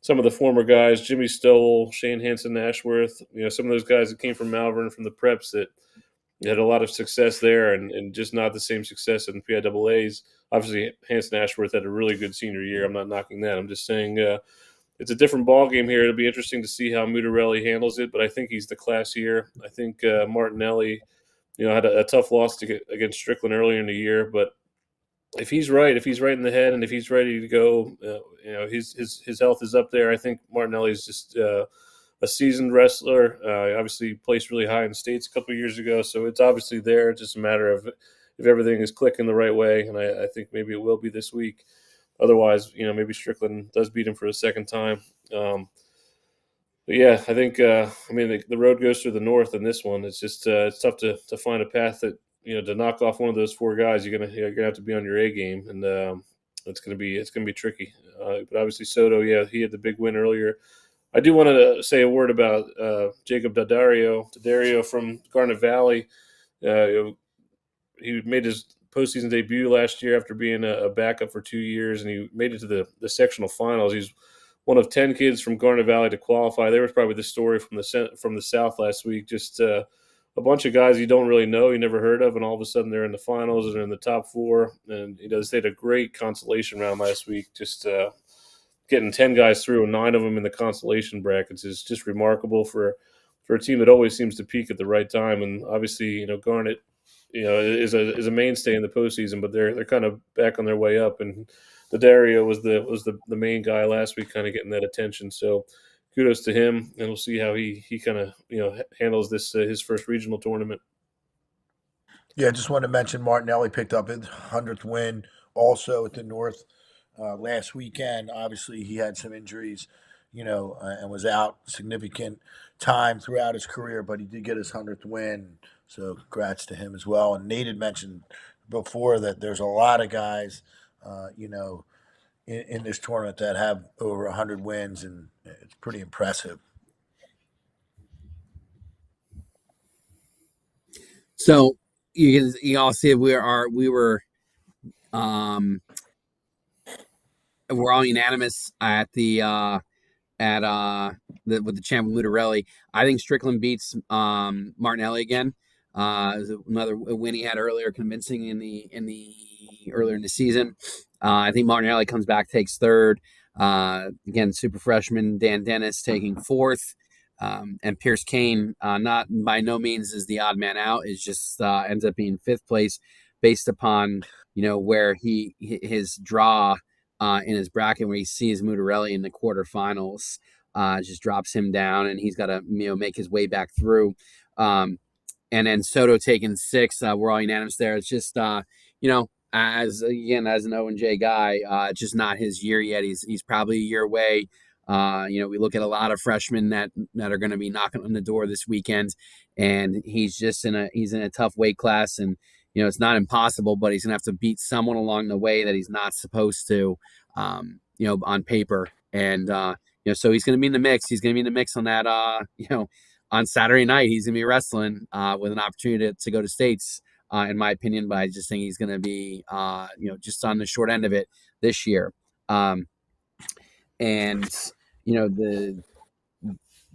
some of the former guys, Jimmy Stowell, Shane Hansen Ashworth, some of those guys that came from Malvern, from the preps that had a lot of success there and just not the same success in PIAAs. Obviously, Hansen Ashworth had a really good senior year. I'm not knocking that. I'm just saying it's a different ball game here. It'll be interesting to see how Mutarelli handles it, but I think he's the class here. I think Martinelli, had a tough loss against Strickland earlier in the year, but if he's right in the head, and if he's ready to go, his health is up there. I think Martinelli is just a seasoned wrestler. Obviously placed really high in the States a couple of years ago, so it's obviously there. It's just a matter of if everything is clicking the right way, and I think maybe it will be this week. Otherwise, maybe Strickland does beat him for a second time. But yeah, I think the road goes through the north in this one. It's just it's tough to find a path that to knock off one of those four guys. You're gonna have to be on your A game, and it's gonna be tricky. But obviously Soto, yeah, he had the big win earlier. I do want to say a word about Jacob Daddario from Garnet Valley. He made his postseason debut last year after being a backup for 2 years, and he made it to the sectional finals. He's one of 10 kids from Garnet Valley to qualify. There was probably the story from the South last week. Just a bunch of guys you don't really know, you never heard of, and all of a sudden they're in the finals and they're in the top four. And they had a great consolation round last week. Just getting 10 guys through, and 9 of them in the consolation brackets is just remarkable for a team that always seems to peak at the right time. And obviously, Garnet, is a mainstay in the postseason, but they're kind of back on their way up. And Daddario was the main guy last week, kind of getting that attention. So kudos to him, and we'll see how he kind of handles this his first regional tournament. Yeah, I just wanted to mention Martinelli picked up his 100th win also at the North last weekend. Obviously, he had some injuries, and was out significant time throughout his career, but he did get his 100th win. So congrats to him as well. And Nate had mentioned before that there's a lot of guys, in this tournament that have over 100 wins, and it's pretty impressive. So you all see we're all unanimous at with the champ Mutarelli. I think Strickland beats Martinelli again. Another win he had earlier, convincing in the earlier in the season. I think Martinelli comes back, takes third. Again, super freshman Dan Dennis taking fourth. And Pierce Kane, not by no means is the odd man out. Is just ends up being fifth place based upon where his draw in his bracket, where he sees Mutarelli in the quarterfinals, just drops him down, and he's got to make his way back through. And then Soto taking sixth. We're all unanimous there. It's just as an O&J guy, just not his year yet. He's probably a year away. We look at a lot of freshmen that are going to be knocking on the door this weekend, and he's in a tough weight class, and it's not impossible, but he's gonna have to beat someone along the way that he's not supposed to, on paper, and so he's gonna be in the mix. He's gonna be in the mix on that. On Saturday night, he's gonna be wrestling with an opportunity to go to states. In my opinion, but I just think he's going to be, just on the short end of it this year. And the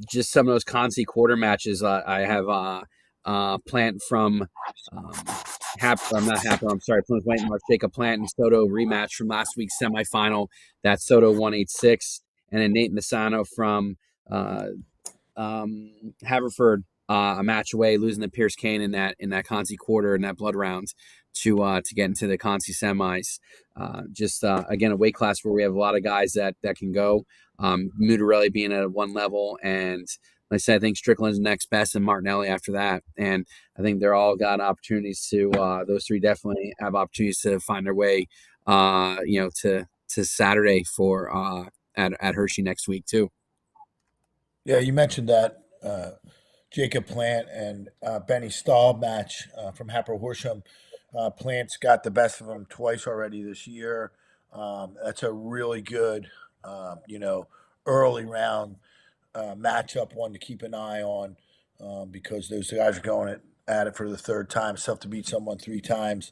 just some of those Concy quarter matches. I have Plant from I'm not Happer. I'm sorry, Plymouth White Marsh, Jacob Plant and Soto rematch from last week's semifinal. That Soto 186, and then Nate Misano from Haverford, a match away, losing to Pierce Kane in that Concy quarter in that blood round to get into the Concy semis. Again, a weight class where we have a lot of guys that can go. Mutarelli being at one level, and like I said, I think Strickland's next best, and Martinelli after that. And I think they're all got opportunities to. Those three definitely have opportunities to find their way, to Saturday for at Hershey next week too. Yeah, you mentioned that Jacob Plant and Benny Stahl match from Happer Horsham. Plant's got the best of them twice already this year. That's a really good, early round matchup, one to keep an eye on because those guys are going at it for the third time. It's tough to beat someone three times,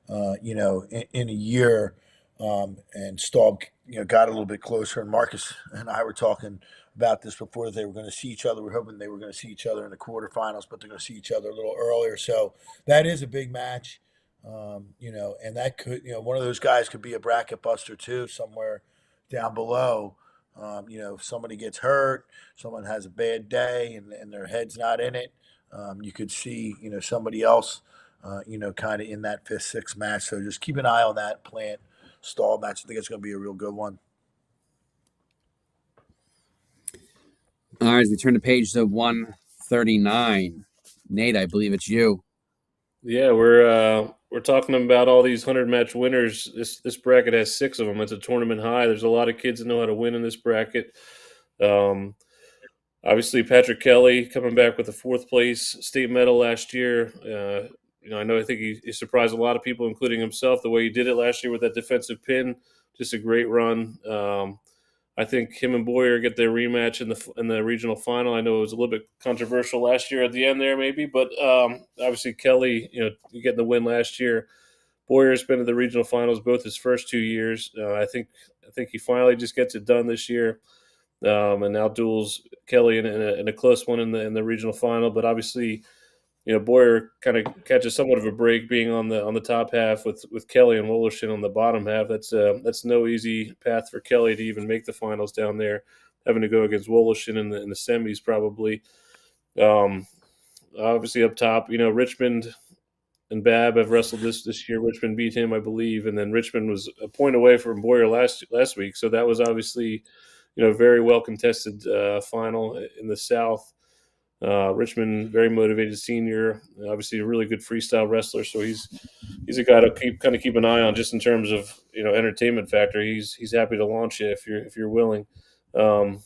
in a year. And Staub, got a little bit closer. And Marcus and I were talking about this before they were going to see each other. We're hoping they were going to see each other in the quarterfinals, but they're going to see each other a little earlier. So that is a big match, and that could, one of those guys could be a bracket buster too, somewhere down below. If somebody gets hurt, someone has a bad day and their head's not in it, you could see, somebody else, kind of in that fifth, sixth match. So just keep an eye on that Plant Stall match. I think it's going to be a real good one. All right, as we turn the page to 139, Nate, I believe it's you. Yeah, we're talking about all these 100-match winners. This bracket has 6 of them. It's a tournament high. There's a lot of kids that know how to win in this bracket. Obviously, Patrick Kelly coming back with a 4th place state medal last year. I think he surprised a lot of people, including himself, the way he did it last year with that defensive pin. Just a great run. I think him and Boyer get their rematch in the regional final. I know it was a little bit controversial last year at the end there, maybe, but obviously Kelly, getting the win last year. Boyer's been to the regional finals both his first 2 years. I think he finally just gets it done this year, and now duels Kelly in a close one in the regional final. But obviously, Boyer kind of catches somewhat of a break being on the top half with Kelly and Wollershin on the bottom half. That's no easy path for Kelly to even make the finals down there, having to go against Wollershin in the semis probably. Obviously up top, Richmond and Babb have wrestled this year. Richmond beat him, I believe, and then Richmond was a point away from Boyer last week. So that was obviously, very well contested final in the South. Richmond, very motivated senior, obviously a really good freestyle wrestler. So he's a guy to keep an eye on just in terms of entertainment factor. He's happy to launch you if you're willing. So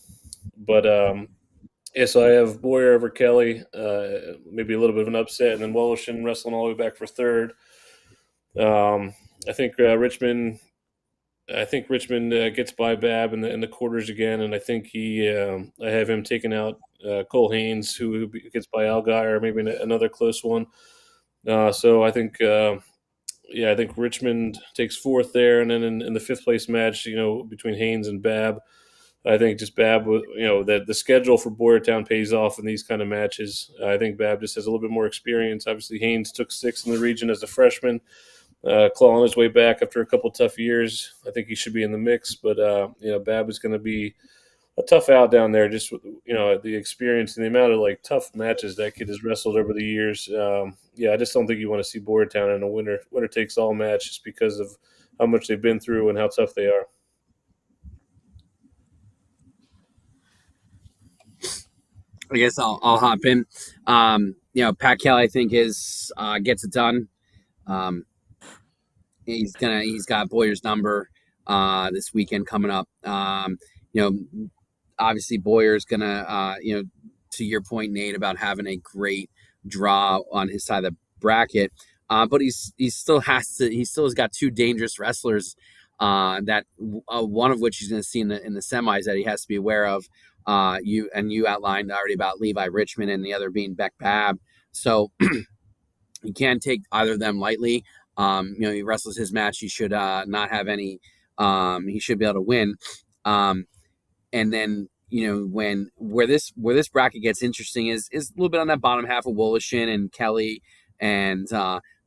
I have Boyer over Kelly, maybe a little bit of an upset, and then Wollershin wrestling all the way back for 3rd. I think Richmond gets by Babb in the quarters again, and I think I have him taking out Cole Haynes, who gets by Algier, maybe another close one. So I think Richmond takes 4th there, and then in the 5th place match, between Haynes and Babb, I think just Babb, that the schedule for Boyertown pays off in these kind of matches. I think Babb just has a little bit more experience. Obviously, Haynes took 6th in the region as a freshman. Clawing his way back after a couple tough years. I think he should be in the mix, but Babb is going to be a tough out down there. Just the experience and the amount of tough matches that kid has wrestled over the years. I just don't think you want to see Boyertown in a winner takes all match just because of how much they've been through and how tough they are. I guess I'll hop in. Pat Kelly, I think gets it done. he's got Boyer's number this weekend coming up. You know, obviously Boyer's gonna to your point, Nate, about having a great draw on his side of the bracket. But he still has got two dangerous wrestlers that one of which he's going to see in the semis that he has to be aware of. You outlined already about Levi Richmond and the other being Beck Babb. So you can't take either of them lightly. He wrestles his match. He should not have any. He should be able to win. And then where this bracket gets interesting is a little bit on that bottom half of Woolishin and Kelly, and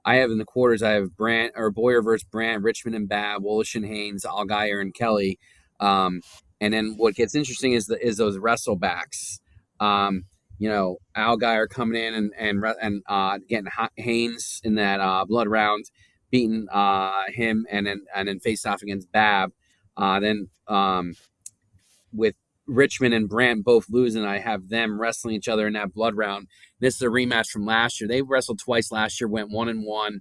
I have in the quarters I have Boyer versus Brandt, Richmond and Babb, Woolishin, Haynes, Allgaier and Kelly. And then what gets interesting is those wrestlebacks. Allgaier coming in and getting Haynes in that blood round, beating him and then face off against Babb. Then with Richmond and Brandt both losing, I have them wrestling each other in that blood round. This is a rematch from last year. They wrestled twice last year, went 1-1.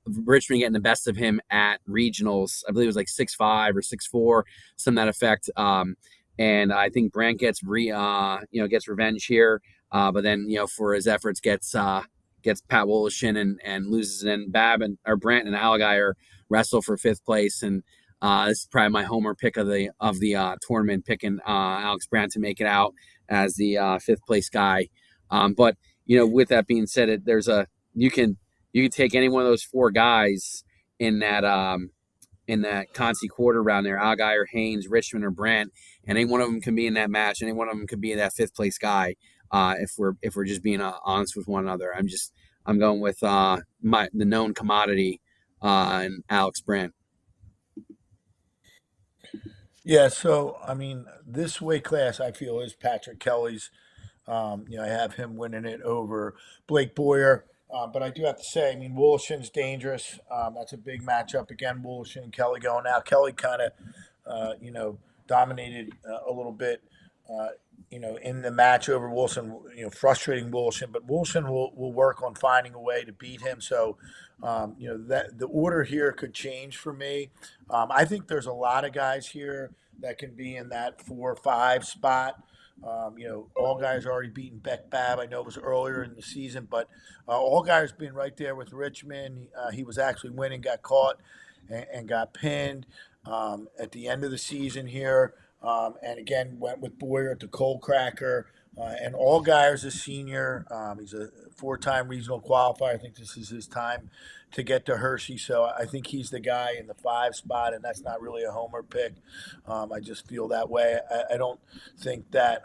Richmond getting the best of him at regionals. I believe it was like 6-5 or 6-4, some that effect. And I think Brandt gets revenge here. But then for his efforts gets Pat Woolishin and loses. And Brandt and Allgaier wrestle for 5th place. And this is probably my homer pick of the tournament, picking Alex Brandt to make it out as the 5th place guy. But with that being said, you can take any one of those 4 guys in that Conci quarter round there, Allgaier, Haynes, Richmond, or Brandt, and any one of them can be in that match. Any one of them could be that 5th place guy. If we're just being honest with one another, I'm going with the known commodity and Alex Brandt. Yeah, so this weight class I feel is Patrick Kelly's. I have him winning it over Blake Boyer. But I do have to say, Woolishin's dangerous. That's a big matchup. Again, Woolishin and Kelly going out. Kelly kind of, dominated a little bit, in the match over Wilson, frustrating Woolishin. But Woolishin will work on finding a way to beat him. So, that the order here could change for me. I think there's a lot of guys here that can be in that 4-5 spot. Allgaier's already beaten Beck Babb. I know it was earlier in the season, but Allgaier's been right there with Richmond. He was actually winning, got caught, and got pinned at the end of the season here. And again, went with Boyer at the Cold Cracker. And Allgaier's a senior. He's a 4-time regional qualifier. I think this is his time to get to Hershey. So I think he's the guy in the 5 spot, and that's not really a homer pick. I just feel that way. I don't think that,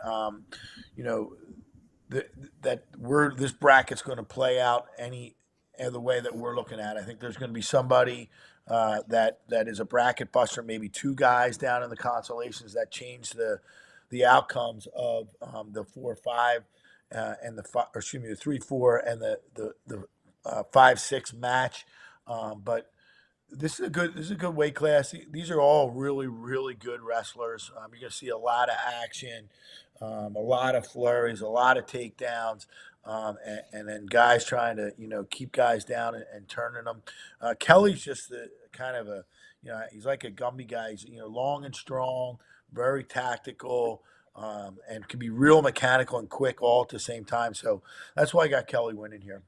this bracket's going to play out any the way that we're looking at. I think there's going to be somebody that is a bracket buster, maybe 2 guys down in the consolations that change the outcomes of the 4-5 and the 3-4 and the 5-6 match. But this is a good weight class. These are all really, really good wrestlers. You're going to see a lot of action, a lot of flurries, a lot of takedowns, and then guys trying to keep guys down and turning them. Kelly's just the kind of he's like a Gumby guy. He's long and strong, very tactical, and can be real mechanical and quick all at the same time. So that's why I got Kelly winning here.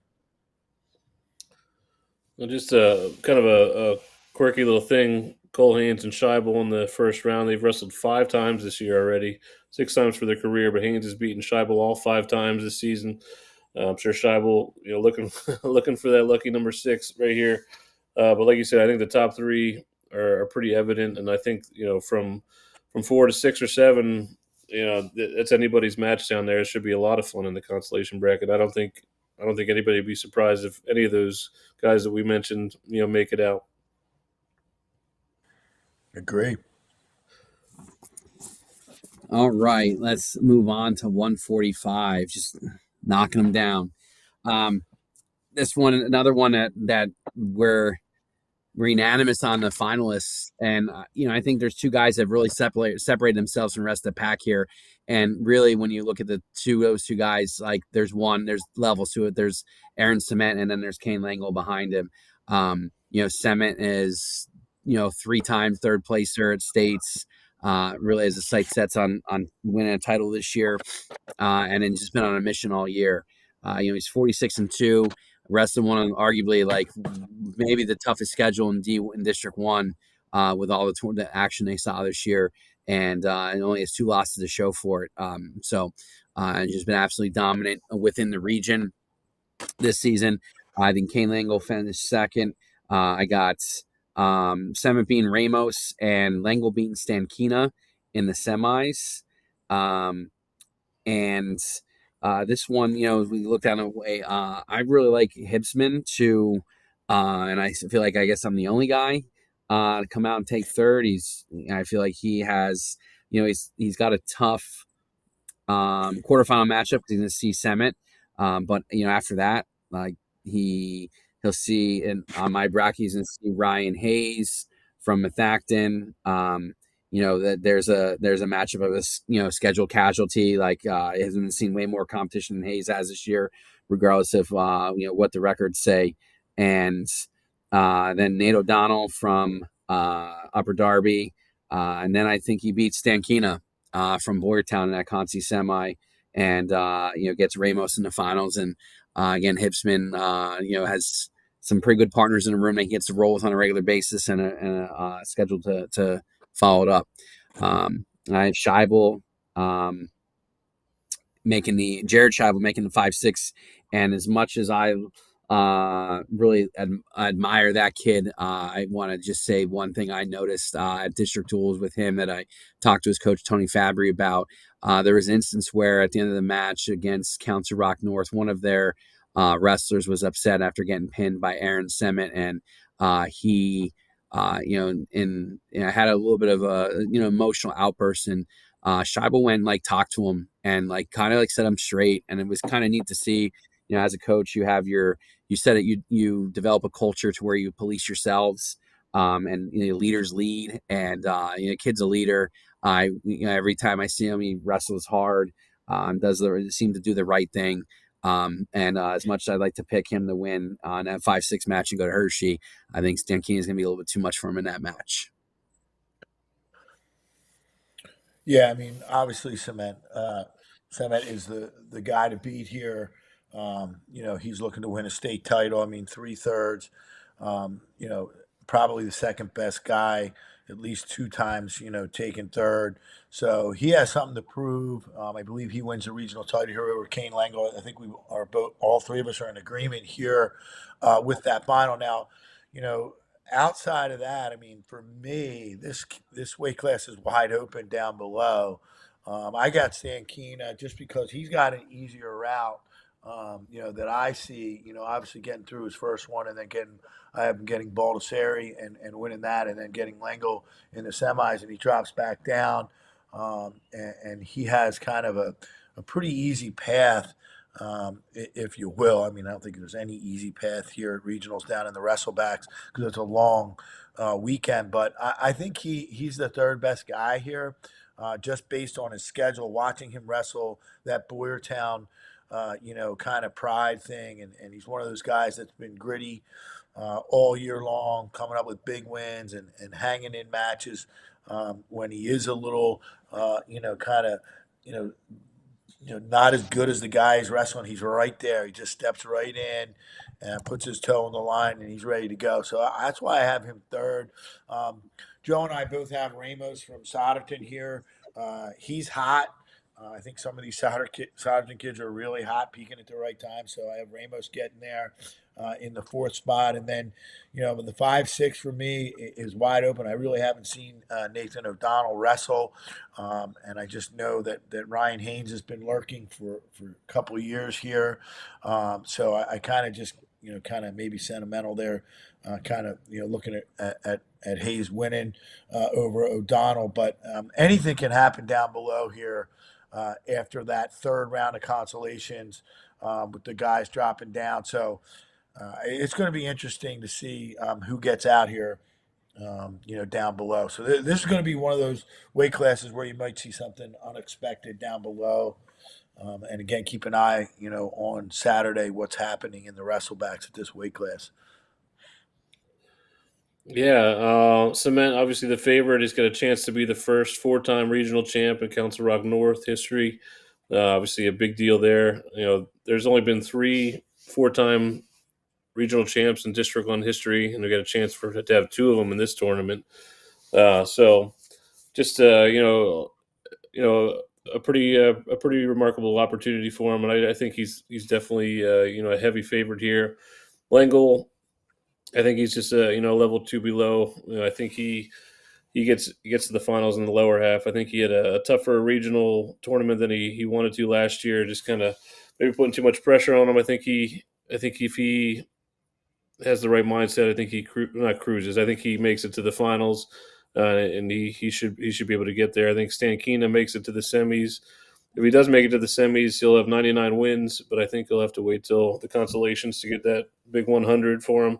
Well, just kind of a quirky little thing. Cole Haynes and Scheibel in the first round. They've wrestled 5 times this year already, 6 times for their career. But Haynes has beaten Scheibel all 5 times this season. I'm sure Scheibel, looking for that lucky number 6 right here. But like you said, I think the top 3 are pretty evident, and I think from 4 to 6 or 7, it's anybody's match down there. It should be a lot of fun in the consolation bracket. I don't think anybody would be surprised if any of those guys that we mentioned, make it out. Agree. All right, let's move on to 145. Just knocking them down. This one, another one that we're unanimous on the finalists, and I think there's 2 guys that really separated themselves from the rest of the pack here. And really, when you look at those two guys, like there's levels to it. There's Aaron Cement, and then there's Kane Langle behind him. Sement is 3-time third placer at states. Really has the sight sets on winning a title this year, and then just been on a mission all year. He's 46-2, wrestling one of arguably like maybe the toughest schedule in District 1, with all the action they saw this year, and only has 2 losses to show for it. And just been absolutely dominant within the region this season. I think Kane Langle finished second. I got Sement beating Ramos and Langle beating Stankina in the semis. And this one, as we look down the way, I really like Hibsman to, and I feel like I guess I'm the only guy to come out and take third. I feel like he has, he's got a tough quarterfinal matchup because he's going to see Sement. But after that, like he'll see, and on my bracket, he's going to see Ryan Hayes from Methacton. That there's a matchup of a scheduled casualty. Like it has been seen way more competition than Hayes has this year, regardless of what the records say. And then Nate O'Donnell from Upper Darby, and then I think he beats Stankina from Boyertown in that Concy semi, and gets Ramos in the finals. And again, Hibsman has some pretty good partners in the room that he gets to roll with on a regular basis, and a schedule to follow it up. I have Scheibel Jared Scheibel making the 5-6, and as much as I really admire that kid, I want to just say one thing I noticed at District Tools with him that I talked to his coach Tony Fabry about. There was an instance where at the end of the match against Council Rock North, one of their wrestlers was upset after getting pinned by Aaron Sement, and he had a little bit of a emotional outburst, and Scheibel went and talked to him and kind of set him straight, and it was kind of neat to see. As a coach, you said it, you develop a culture to where you police yourselves, and leaders lead, and kid's a leader. Every time I see him, he wrestles hard, seem to do the right thing. And as much as I'd like to pick him to win on that 5-6 match and go to Hershey, I think Stankina is going to be a little bit too much for him in that match. Yeah, I mean, obviously, Sement is the guy to beat here. He's looking to win a state title. I mean, 3/3. Probably the second best guy, at least 2 times. Taking third. So he has something to prove. I believe he wins the regional title here over Kane Langle. I think all 3 of us are in agreement here with that final. Now, outside of that, I mean, for me, this weight class is wide open down below. I got Stankina just because he's got an easier route. That I see. Obviously getting through his first one, and then I have him getting Baldessari and winning that, and then getting Langle in the semis, and he drops back down, and he has kind of a pretty easy path. If you will. I mean, I don't think there's any easy path here at regionals down in the wrestlebacks because it's a long weekend. But I think he's the third best guy here, just based on his schedule. Watching him wrestle that Boyertown, kind of pride thing, and he's one of those guys that's been gritty all year long, coming up with big wins and hanging in matches when he is a little, kind of, not as good as the guy he's wrestling. He's right there. He just steps right in and puts his toe on the line, and he's ready to go. So that's why I have him third. Joe and I both have Ramos from Soderton here. He's hot. I think some of these Soderton kids are really hot, peaking at the right time. So I have Ramos getting there in the 4th spot. And then, the 5-6 for me is wide open. I really haven't seen Nathan O'Donnell wrestle. And I just know that Ryan Haynes has been lurking for a couple of years here. So I kind of just, kind of maybe sentimental there, looking at Hayes winning over O'Donnell. But anything can happen down below here. After that 3rd round of consolations with the guys dropping down. So it's going to be interesting to see who gets out here, down below. So this is going to be one of those weight classes where you might see something unexpected down below. And again, keep an eye, on Saturday, what's happening in the wrestlebacks at this weight class. Yeah, Cement, obviously the favorite. He's got a chance to be the first four-time regional champ in Council Rock North history. Obviously, a big deal there. There's only been three four-time regional champs in District 1 history, and we got a chance to have two of them in this tournament. So, just a pretty remarkable opportunity for him, and I think he's definitely a heavy favorite here. Langle, I think he's just a level two below. I think he gets to the finals in the lower half. I think he had a tougher regional tournament than he wanted to last year. Just kind of maybe putting too much pressure on him. I think if he has the right mindset, I think not cruises. I think he makes it to the finals, and he should be able to get there. I think Stankina makes it to the semis. If he does make it to the semis, he'll have 99 wins, but I think he'll have to wait till the consolations to get that big 100 for him.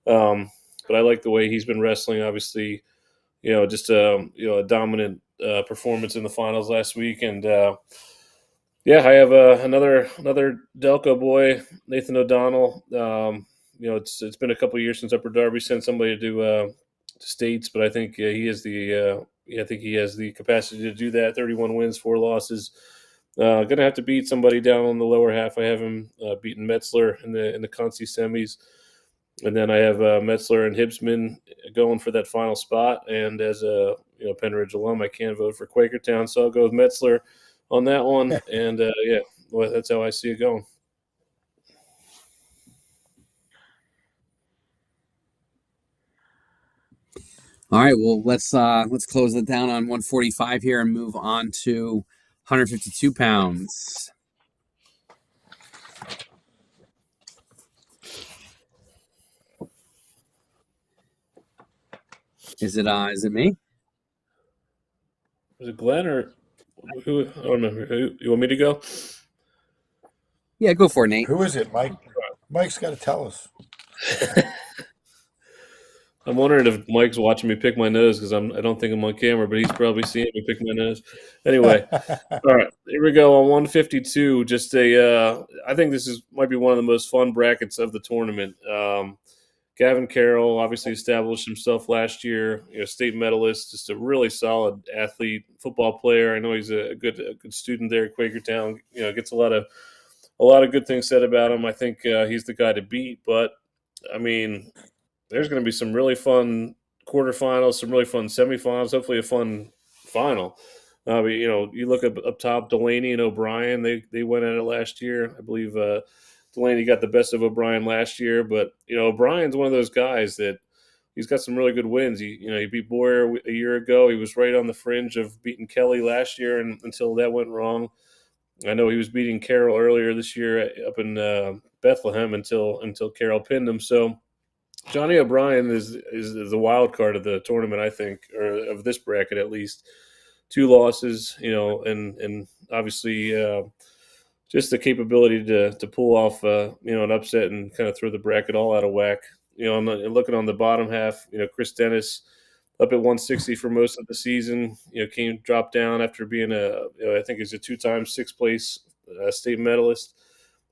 But I like the way he's been wrestling. Obviously, just a dominant performance in the finals last week, and yeah, I have another Delco boy, Nathan O'Donnell. It's been a couple of years since Upper Darby sent somebody to states, but I think he has the capacity to do that. 31 wins, 4 losses. Gonna have to beat somebody down on the lower half. I have him beating Metzler in the Conci semis, and then I have Metzler and Hibsman going for that final spot. And as a Penridge alum, I can't vote for Quakertown, so I'll go with Metzler on that one. And yeah, well, that's how I see it going. All right, well let's close it down on 145 here and move on to 152 pounds. Is it me? Is it Glenn or who? I don't remember. Who you want me to go? Yeah, go for it, Nate. Who is it, Mike? Mike's got to tell us. I'm wondering if Mike's watching me pick my nose because I don't think I'm on camera, but he's probably seeing me pick my nose. Anyway, all right, here we go on 152. Just I think might be one of the most fun brackets of the tournament. Gavin Carroll obviously established himself last year. State medalist, just a really solid athlete, football player. I know he's a good student there at Quakertown. Gets a lot of good things said about him. I think he's the guy to beat. But I mean, there's going to be some really fun quarterfinals, some really fun semifinals, hopefully a fun final. But, you look up top, Delaney and O'Brien. They went at it last year. I believe Delaney got the best of O'Brien last year, but O'Brien's one of those guys that he's got some really good wins. He beat Boyer a year ago. He was right on the fringe of beating Kelly last year, and until that went wrong. I know he was beating Carroll earlier this year up in Bethlehem until Carroll pinned him. So Johnny O'Brien is the wild card of the tournament, I think, or of this bracket at least. 2 losses, and obviously just the capability to pull off an upset and kind of throw the bracket all out of whack. I'm looking on the bottom half. Chris Dennis up at 160 for most of the season. Came dropped down after being I think he's a 2-time sixth place state medalist.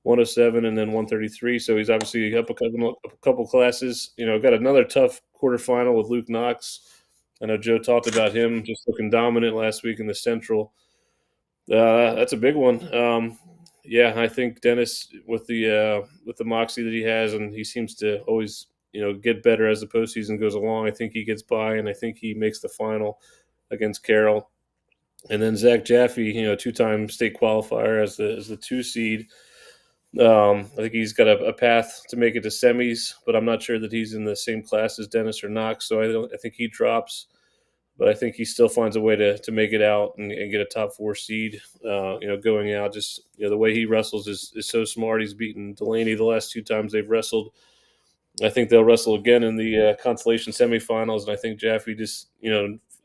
107 and then 133. So he's obviously up a couple classes. Got another tough quarterfinal with Luke Knox. I know Joe talked about him just looking dominant last week in the Central. That's a big one. Yeah, I think Dennis with the moxie that he has, and he seems to always get better as the postseason goes along. I think he gets by, and I think he makes the final against Carroll. And then Zach Jaffe, 2-time state qualifier as the 2 seed. I think he's got a path to make it to semis, but I'm not sure that he's in the same class as Dennis or Knox. So I think he drops, but I think he still finds a way to make it out and get a top 4 seed. Going out, just the way he wrestles is so smart. He's beaten Delaney the last 2 times they've wrestled. I think they'll wrestle again in the consolation semifinals, and I think Jaffe just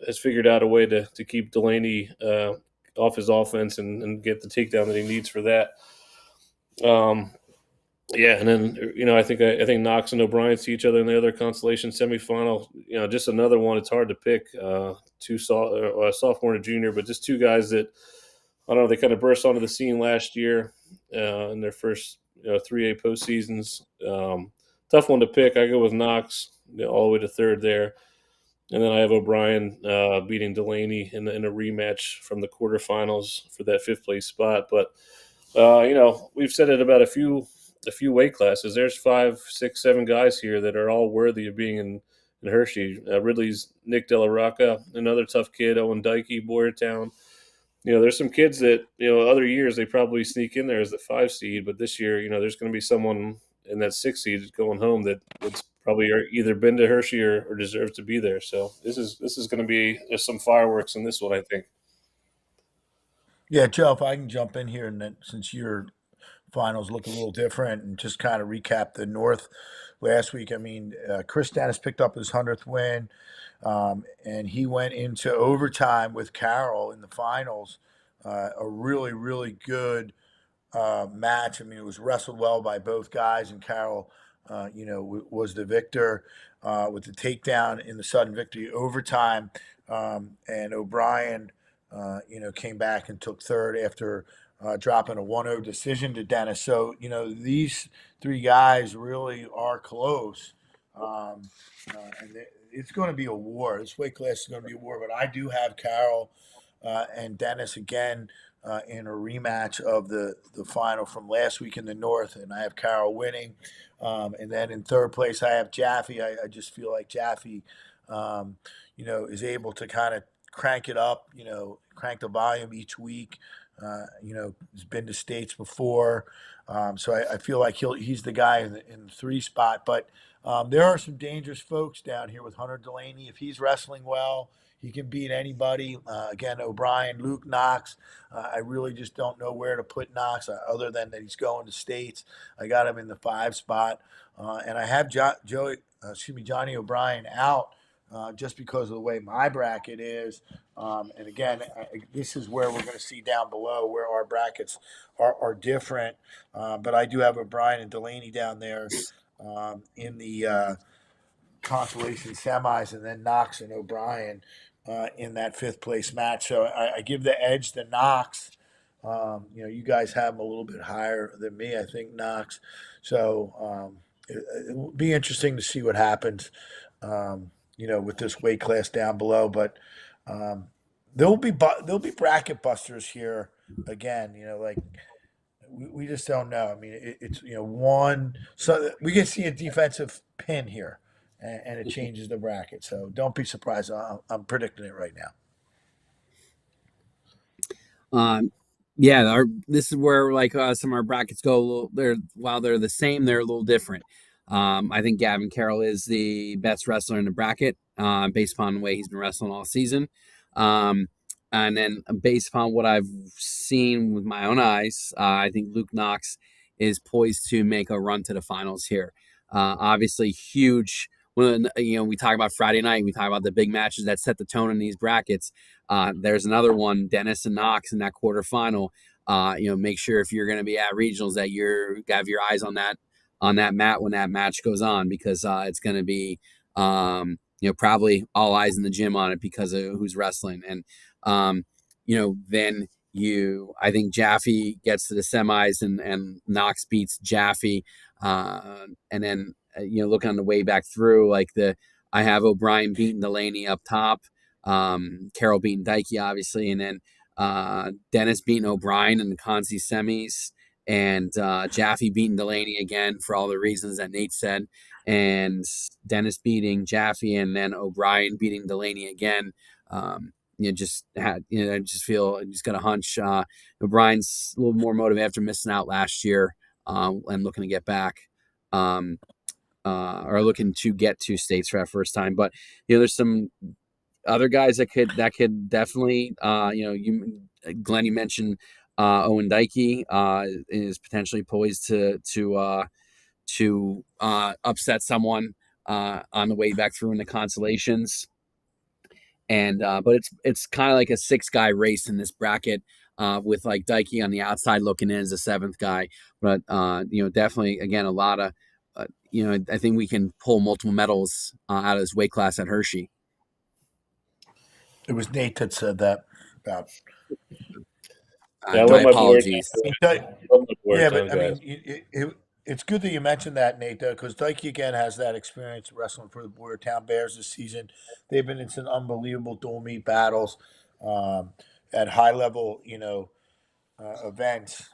has figured out a way to keep Delaney off his offense and get the takedown that he needs for that. Yeah, and then I think Knox and O'Brien see each other in the other consolation semifinal. Just another one. It's hard to pick a sophomore and a junior, but just 2 guys that I don't know. They kind of burst onto the scene last year in their first 3A postseasons. Tough one to pick. I go with Knox. all the way to third there. And then I have O'Brien beating Delaney in a rematch from the quarterfinals for that fifth place spot. But we've said it about a few weight classes. There's 5, 6, 7 guys here that are all worthy of being in Hershey. Ridley's Nick Della Rocca, another tough kid. Owen Dykey, Boyertown. There's some kids that, other years they probably sneak in there as the 5 seed, but this year, there's going to be someone in that 6 seed going home that's probably either been to Hershey or deserves to be there. So this is going to be, there's some fireworks in this one, I think. Yeah, Joe, if I can jump in here, and then since your finals look a little different, and just kind of recap the North last week. I mean, Chris Dennis picked up his 100th win, and he went into overtime with Carroll in the finals. A really, really good match. I mean, it was wrestled well by both guys, and Carroll, was the victor with the takedown in the sudden victory overtime. And O'Brien, came back and took third after dropping a 1-0 decision to Dennis. So, these 3 guys really are close. And it's going to be a war. This weight class is going to be a war. But I do have Carroll and Dennis again in a rematch of the final from last week in the North, and I have Carroll winning. And then in third place, I have Jaffe. I just feel like Jaffe, is able to kind of crank it up, crank the volume each week. He's been to states before. So I feel like he's the guy in the 3 spot. But there are some dangerous folks down here with Hunter Delaney. If he's wrestling well, he can beat anybody. Again, O'Brien, Luke Knox. I really just don't know where to put Knox other than that he's going to states. I got him in the 5 spot. And I have Johnny O'Brien out just because of the way my bracket is. And again, this is where we're going to see down below where our brackets are different. But I do have O'Brien and Delaney down there in the consolation semis, and then Knox and O'Brien in that 5th place match. So I give the edge to Knox. You guys have him a little bit higher than me, I think, Knox. So it will be interesting to see what happens, with this weight class down below. But there'll be bracket busters here again. Like we just don't know. I mean, it's one. So we can see a defensive pin here, and it changes the bracket. So don't be surprised. I'm predicting it right now. This is where some of our brackets go a little. While they're the same, they're a little different. I think Gavin Carroll is the best wrestler in the bracket, based upon the way he's been wrestling all season. And then based upon what I've seen with my own eyes, I think Luke Knox is poised to make a run to the finals here. Obviously, huge. When we talk about Friday night, we talk about the big matches that set the tone in these brackets. There's another one, Dennis and Knox in that quarterfinal. Make sure if you're going to be at regionals that you have your eyes on that mat when that match goes on, because it's going to be probably all eyes in the gym on it because of who's wrestling. And then I think Jaffe gets to the semis and Knox beats Jaffe. And then looking on the way back through, I have O'Brien beating Delaney up top, Carroll beating Dykey, obviously, and then Dennis beating O'Brien in the Consi semis, and Jaffe beating Delaney again for all the reasons that Nate said, and Dennis beating Jaffe, and then O'Brien beating Delaney again. I just feel I just got a hunch. O'Brien's a little more motivated after missing out last year, and looking to get back. Or looking to get to states for that first time. But there's some other guys that could definitely Glenn, you mentioned Owen Dykey is potentially poised to upset someone on the way back through in the consolations. And but it's kind of like a 6-guy race in this bracket, with Dykey on the outside looking in as a 7th guy. But definitely again a lot of I think we can pull multiple medals out of this weight class at Hershey. It was Nate that said that about. My apologies. Yeah, but I mean, It's good that you mentioned that, Nate, though, because Dyke again has that experience wrestling for the Boyertown Bears this season. They've been in some unbelievable dual meet battles um, at high level, events,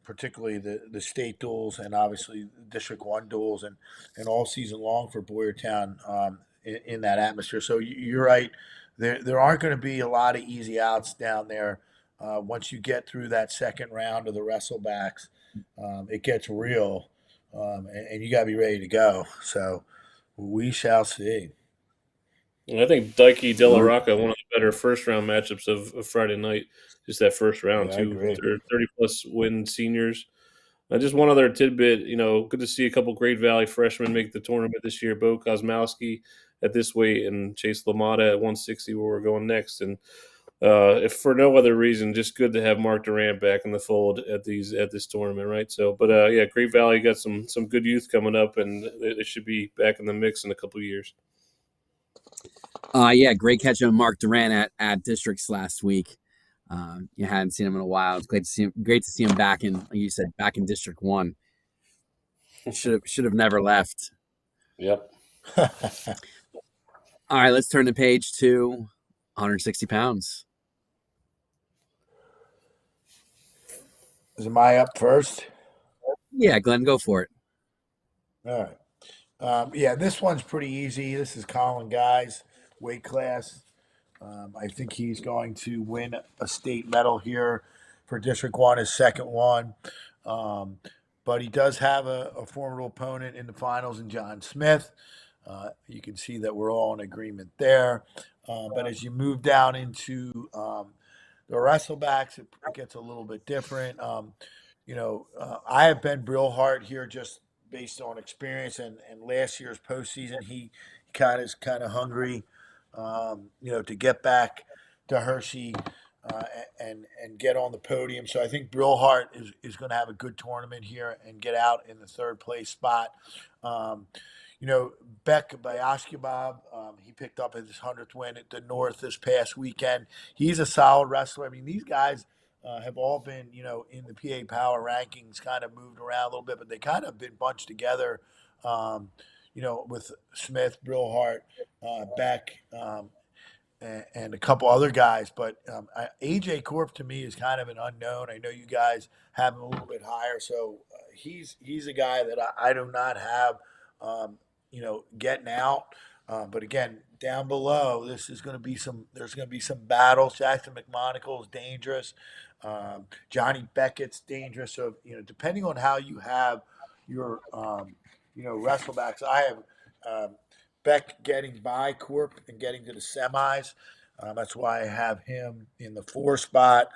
particularly the state duels and obviously District One duels, and all season long for Boyertown in that atmosphere. So you're right. There aren't going to be a lot of easy outs down there. Once you get through that second round of the wrestlebacks, it gets real, and you got to be ready to go. So we shall see. And I think Dikey De La Well, Rocca, one of the better first round matchups of Friday night. Just that first round, Yeah, I too. agree. 30 plus win seniors. Just one other tidbit, good to see a couple Great Valley freshmen make the tournament this year. Bo Kosmowski at this weight and Chase LaMotta at 160, where we're going next. And if for no other reason, just good to have Mark Durant back in the fold at this tournament, right? So, but yeah, Great Valley got some good youth coming up, and they should be back in the mix in a couple of years. yeah, great catch of Mark Durant at districts last week. You hadn't seen him in a while. It's great to see him back in, like you said, back in District One. Should have never left. Yep. All right, let's turn the page to 160 pounds. Am I up first? Yeah, Glenn, go for it. All right. Yeah, this one's pretty easy. This is Colin Guy's weight class. I think he's going to win a state medal here for District 1, his second one. But he does have a formidable opponent in the finals in John Smith. You can see that we're all in agreement there. But as you move down into the wrestlebacks, it gets a little bit different. I have Ben Brillhart here just based on experience and last year's postseason. He is kind of hungry, to get back to Hershey uh, and get on the podium. So I think Brillhart is going to have a good tournament here and get out in the third place spot. Um, Beck Bayaskibab, he picked up his 100th win at the North this past weekend. He's a solid wrestler. I mean, these guys have all been, in the PA Power rankings, kind of moved around a little bit, but they kind of been bunched together, with Smith, Brillhart, Beck, and a couple other guys. But AJ Corp to me is kind of an unknown. I know you guys have him a little bit higher, so he's a guy that I do not have, getting out. But again, down below, this is going to be there's going to be some battles. Jackson McMonagle is dangerous. Johnny Beckett's dangerous. So, depending on how you have your, wrestlebacks, I have Beck getting by Corp and getting to the semis. That's why I have him in the 4 spot.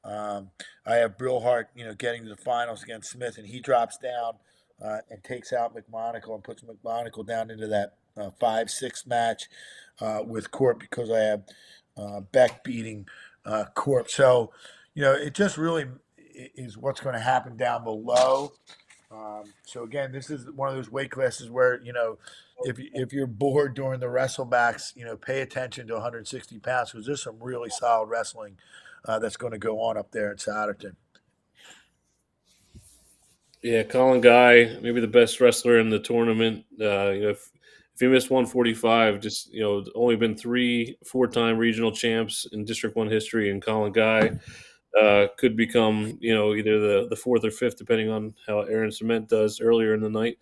I have Brillhart, getting to the finals against Smith, and he drops down and takes out McMonagle and puts McMonagle down into that 5-6 match with Corp, because I have Beck beating Corp. So, it just really is what's going to happen down below. So again, this is one of those weight classes where, if you're bored during the wrestlebacks, pay attention to 160 pounds, because there's some really solid wrestling that's going to go on up there at Souderton. Yeah, Colin Guy, maybe the best wrestler in the tournament. If he missed 145, just only been 3 4-time regional champs in District 1 history, and Colin Guy could become either the 4th or 5th, depending on how Aaron Cement does earlier in the night.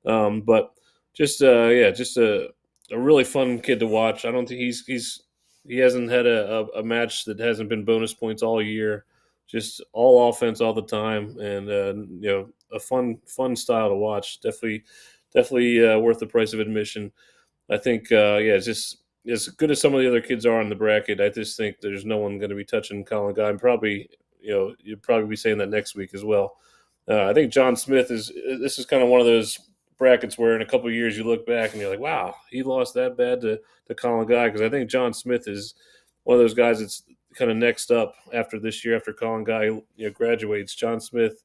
But just just a really fun kid to watch. I don't think he hasn't had a match that hasn't been bonus points all year. Just all offense all the time, and a fun style to watch. Definitely worth the price of admission. I think it's just as good as some of the other kids are in the bracket. I just think there's no one going to be touching Colin Guy. And probably you'd probably be saying that next week as well. I think John Smith this is kind of one of those brackets where in a couple of years you look back and you're like, wow, he lost that bad to Colin Guy, because I think John Smith is one of those guys that's kind of next up after this year, after Colin Guy graduates. John Smith,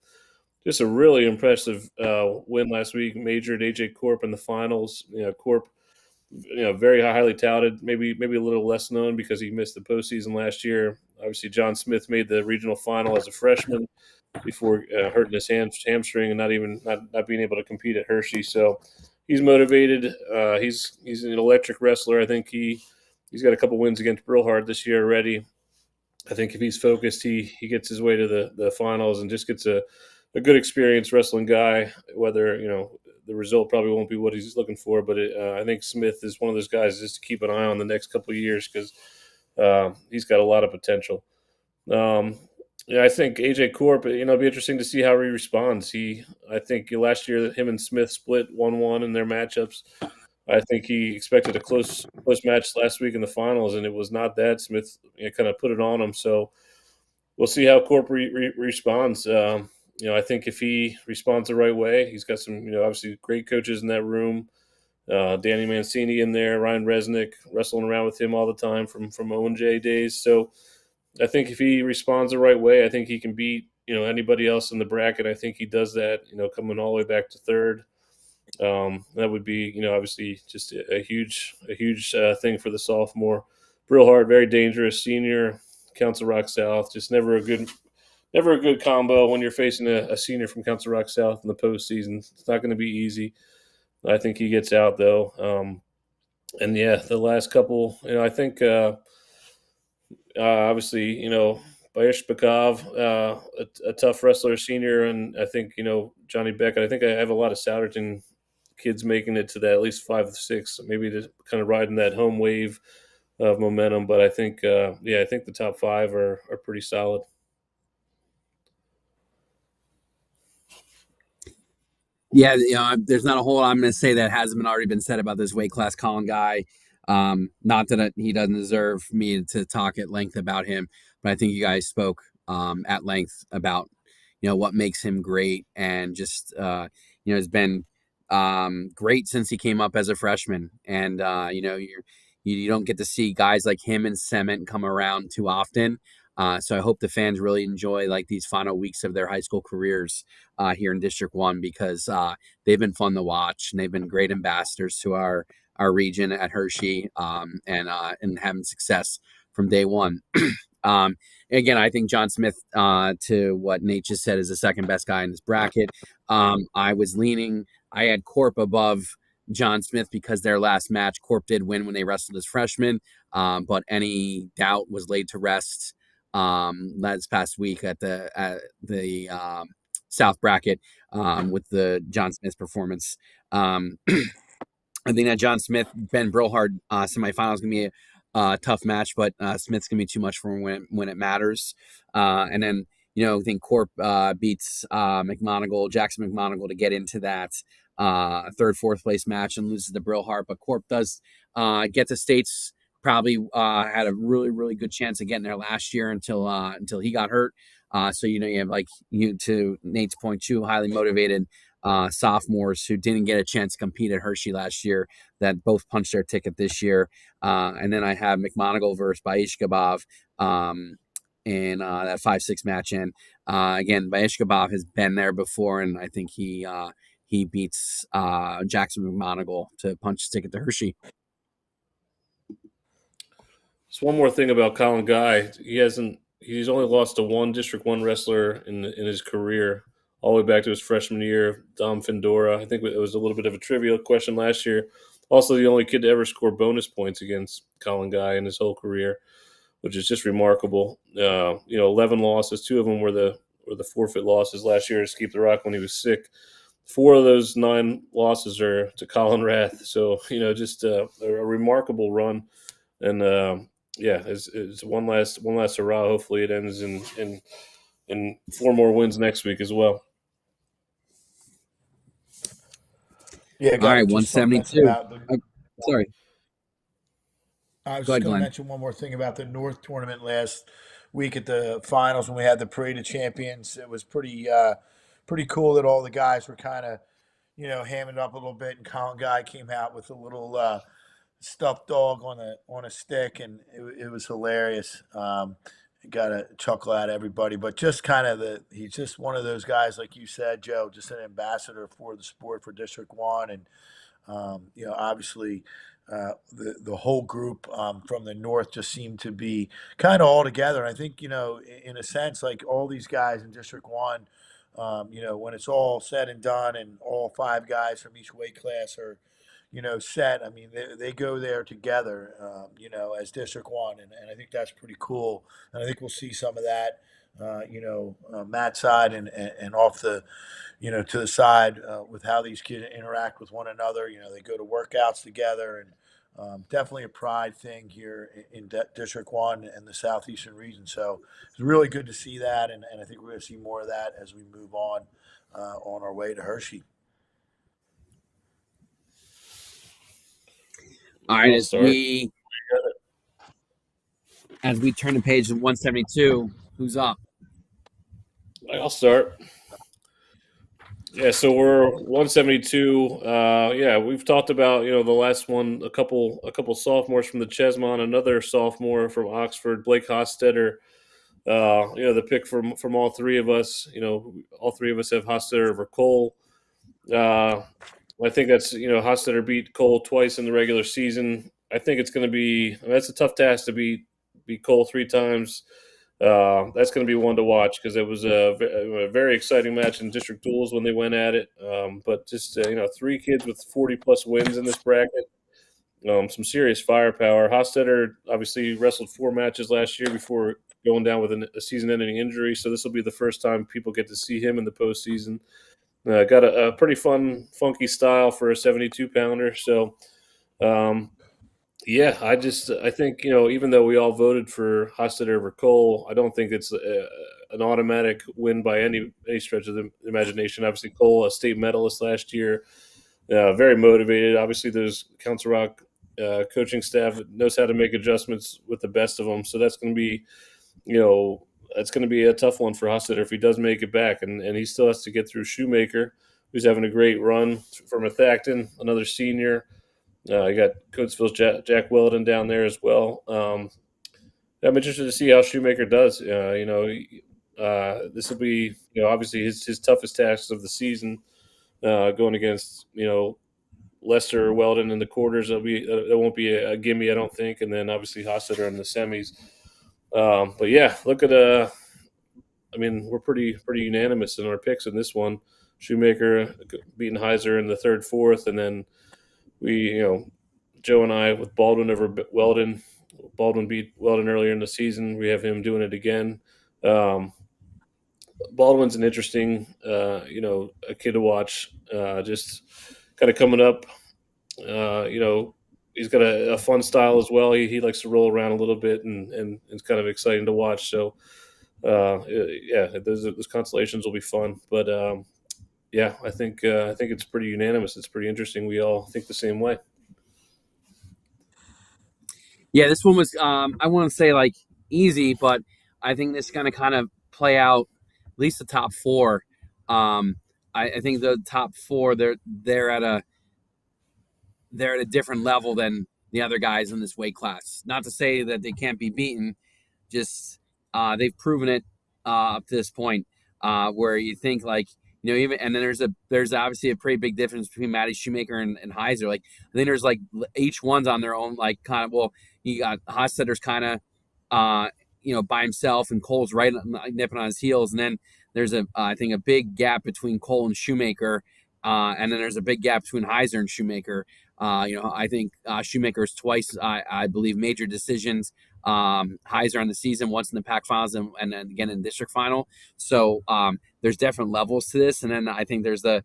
just a really impressive win last week. Majored AJ Corp in the finals. Corp, very highly touted. Maybe a little less known because he missed the postseason last year. Obviously, John Smith made the regional final as a freshman. before hurting his hamstring and not being able to compete at Hershey. So he's motivated. He's an electric wrestler. I think he's got a couple wins against Brillhart this year already. I think if he's focused, he gets his way to the finals and just gets a good experience wrestling guy. Whether the result probably won't be what he's looking for, but I think Smith is one of those guys just to keep an eye on the next couple of years because he's got a lot of potential. Um, yeah, I think AJ Corp. It'd be interesting to see how he responds. I think last year him and Smith split 1-1 in their matchups. I think he expected a close match last week in the finals, and it was not that. Smith kind of put it on him. So we'll see how Corp responds. I think if he responds the right way, he's got some, obviously great coaches in that room. Danny Mancini in there, Ryan Resnick wrestling around with him all the time from O&J days. So I think if he responds the right way, I think he can beat anybody else in the bracket. I think he does that. Coming all the way back to third. That would be obviously just a huge thing for the sophomore. Brillhart, very dangerous senior. Council Rock South, just never a good combo when you're facing a senior from Council Rock South in the postseason. It's not going to be easy. I think he gets out though. And yeah, the last couple, I think. Obviously, Bayesh Bakov, a tough wrestler, senior, and I think Johnny Beckett. I think I have a lot of Souderton kids making it to that at least 5 or 6, maybe to kind of riding that home wave of momentum. But I think, I think the top 5 are pretty solid. Yeah, there's not a whole lot I'm going to say that hasn't already been said about this weight class Colin guy. Not that he doesn't deserve me to talk at length about him, but I think you guys spoke at length about what makes him great, and just has been great since he came up as a freshman. And you don't get to see guys like him and Cement come around too often. So I hope the fans really enjoy like these final weeks of their high school careers here in District 1, because they've been fun to watch, and they've been great ambassadors to our region at Hershey, and having success from day one. Again, I think John Smith, to what Nate just said, is the second best guy in this bracket. I had Corp above John Smith because their last match, Corp did win when they wrestled as freshmen, but any doubt was laid to rest last past week at the South bracket with the John Smith performance. I think that John Smith, Ben Brillhart semifinal is going to be a tough match, but Smith's going to be too much for him when it matters. And then, I think Corp beats Jackson McMonagle to get into that third, fourth place match and loses to Brillhart. But Corp does get to states. Probably had a really, really good chance of getting there last year until he got hurt. So, you have, like, to Nate's point, 2 highly motivated sophomores who didn't get a chance to compete at Hershey last year that both punched their ticket this year. And then I have McMonagle versus Bayesh Gabov in that 5-6 match. And again, Bayesh Gabov has been there before, and I think he beats Jackson McMonagle to punch his ticket to Hershey. Just one more thing about Colin Guy. He's only lost to one District 1 wrestler in his career, all the way back to his freshman year, Dom Findora. I think it was a little bit of a trivial question last year. Also, the only kid to ever score bonus points against Colin Guy in his whole career, which is just remarkable. 11 losses. 2 of them were the forfeit losses last year to Keep the Rock when he was sick. 4 of those 9 losses are to Colin Rath. So, just a remarkable run. And it's one last hurrah. Hopefully, it ends in 4 more wins next week as well. Yeah, all right, 172. Sorry. I was just going to mention one more thing about the North tournament last week at the finals when we had the Parade of Champions. It was pretty cool that all the guys were kind of, hamming up a little bit, and Colin Guy came out with a little stuffed dog on a stick, and it was hilarious. Got a chuckle out of everybody, but just kind of he's just one of those guys, like you said, Joe, just an ambassador for the sport for District 1, and obviously the whole group from the north just seemed to be kind of all together. I think in a sense, like all these guys in District One, when it's all said and done, and all five guys from each weight class are set. I mean, they go there together, as District One, and I think that's pretty cool. And I think we'll see some of that, Matt side and off the to the side with how these kids interact with one another. They go to workouts together, and definitely a pride thing here in District 1 and the Southeastern region. So it's really good to see that, and I think we're going to see more of that as we move on our way to Hershey. All right, I'll start. as we turn to page 172, who's up? I'll start. Yeah, so we're 172. Yeah, we've talked about the last one, a couple sophomores from the Chesmont, another sophomore from Oxford, Blake Hostetter. The pick from all three of us. All three of us have Hostetter over Cole. I think Hostetter beat Cole twice in the regular season. I think it's going to be that's a tough task to beat Cole three times. That's going to be one to watch because it was a very exciting match in district duels when they went at it. But just three kids with 40+ wins in this bracket, some serious firepower. Hostetter obviously wrestled 4 matches last year before going down with a season-ending injury, so this will be the first time people get to see him in the postseason. Got a pretty funky style for a 72-pounder. So. Yeah, I think even though we all voted for Hostetter over Cole, I don't think it's an automatic win by any stretch of the imagination. Obviously, Cole, a state medalist last year, very motivated. Obviously, there's Council Rock coaching staff that knows how to make adjustments with the best of them. So that's going to be, that's going to be a tough one for Hostetter if he does make it back, and he still has to get through Shoemaker, who's having a great run from Methacton, another senior. You got Coatesville's Jack Weldon down there as well. I'm interested to see how Shoemaker does. This will be obviously his toughest task of the season, going against Lester or Weldon in the quarters. That won't be a gimme, I don't think. And then obviously Hostetter in the semis. But yeah, look at we're pretty unanimous in our picks in this one. Shoemaker beating Kaiser in the third, fourth, and then we, Joe and I with Baldwin over Weldon. Baldwin beat Weldon earlier in the season. We have him doing it again. Baldwin's an interesting, a kid to watch. Just kind of coming up. He's got a fun style as well. He likes to roll around a little bit, and it's kind of exciting to watch. So, those constellations will be fun. But I think it's pretty unanimous. It's pretty interesting. We all think the same way. Yeah, this one was I want to say like easy, but I think this is going to kind of play out at least the top 4. I think the top 4 they're at a different level than the other guys in this weight class. Not to say that they can't be beaten, just they've proven it up to this point. Where you think like even and then there's obviously a pretty big difference between Matty Shoemaker and Kaiser. Like I think there's like each one's on their own like kind of you got Hostetter's kind of by himself, and Cole's right nipping on his heels, and then there's I think a big gap between Cole and Shoemaker, and then there's a big gap between Kaiser and Shoemaker. I think Shoemaker's twice, I believe, major decisions. Kaiser on the season, once in the Pac finals and then again in district final. So there's different levels to this, and then I think there's the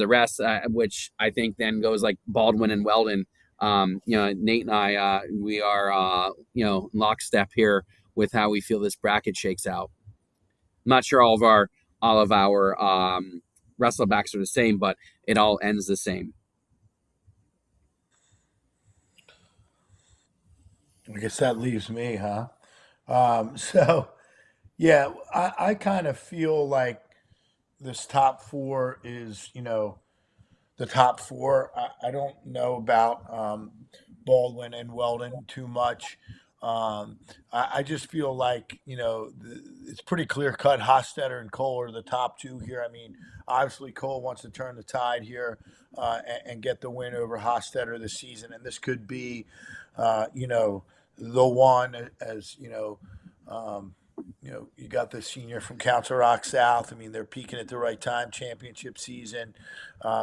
rest, which I think then goes like Baldwin and Weldon. Nate and I, we are lockstep here with how we feel this bracket shakes out. I'm not sure all of our wrestler backs are the same, but it all ends the same. I guess that leaves me, huh? So, yeah, I kind of feel like this top 4 is, the top 4. I don't know about Baldwin and Weldon too much. I just feel like, it's pretty clear cut. Hostetter and Cole are the top two here. I mean, obviously Cole wants to turn the tide here and get the win over Hostetter this season, and this could be, the one as you got the senior from Council Rock South. I mean, they're peaking at the right time, championship season.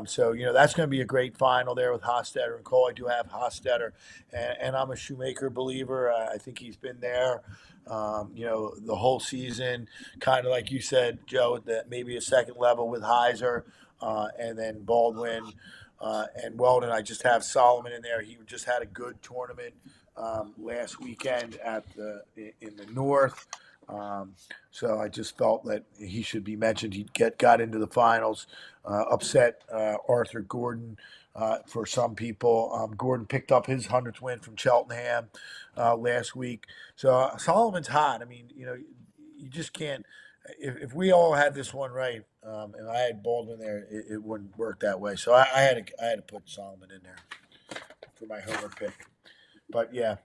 So, that's going to be a great final there with Hostetter and Cole. I do have Hostetter, and I'm a Shoemaker believer. I think he's been there, the whole season, kind of like you said, Joe, that maybe a second level with Heiser, and then Baldwin and Weldon. I just have Solomon in there. He just had a good tournament last weekend in the North. So I just felt that he should be mentioned. He got into the finals, upset Arthur Gordon for some people. Gordon picked up his 100th win from Cheltenham last week. So Solomon's hot. I mean, you just can't. If we all had this one right, and I had Baldwin there, it wouldn't work that way. So I had to put Solomon in there for my homer pick. But yeah,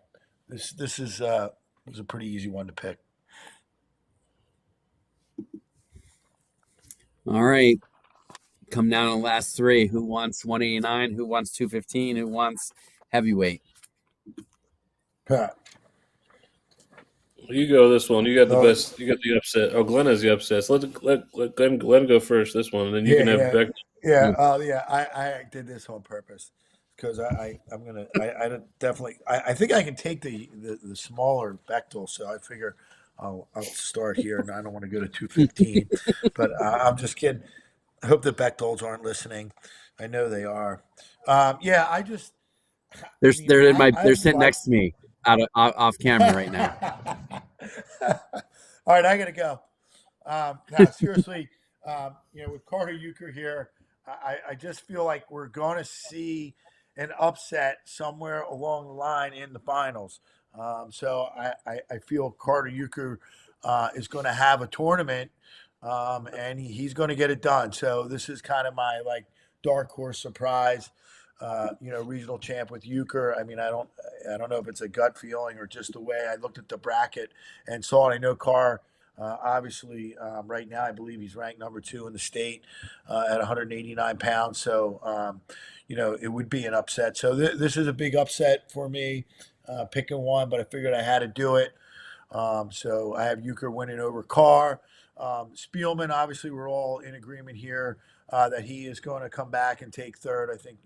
this was a pretty easy one to pick. All right. Come down to the last three. Who wants 189? Who wants 215? Who wants heavyweight? Pat. You go this one. You got the best. You got the upset. Oh, Glenn has the upsets. Let Glenn go first this one, and then you can have Beck. I did this on purpose because I definitely I think I can take the smaller Bechtel, so I figure I'll start here, and I don't want to go to 215, but I'm just kidding. I hope the Bechtels aren't listening. I know they are. I just they're sitting next to me off camera right now. All right, I gotta go. Now, seriously, with Carter Euchre here, I just feel like we're going to see an upset somewhere along the line in the finals. So I feel Carter Euchre is going to have a tournament, and he's going to get it done. So this is kind of my dark horse surprise. Regional champ with Euchre. I mean, I don't know if it's a gut feeling or just the way I looked at the bracket and saw it. I know Carr, obviously, right now, I believe he's ranked number 2 in the state at 189 pounds. So, it would be an upset. So this is a big upset for me, picking one, but I figured I had to do it. So I have Euchre winning over Carr. Spielman, obviously, we're all in agreement here that he is going to come back and take third. I think,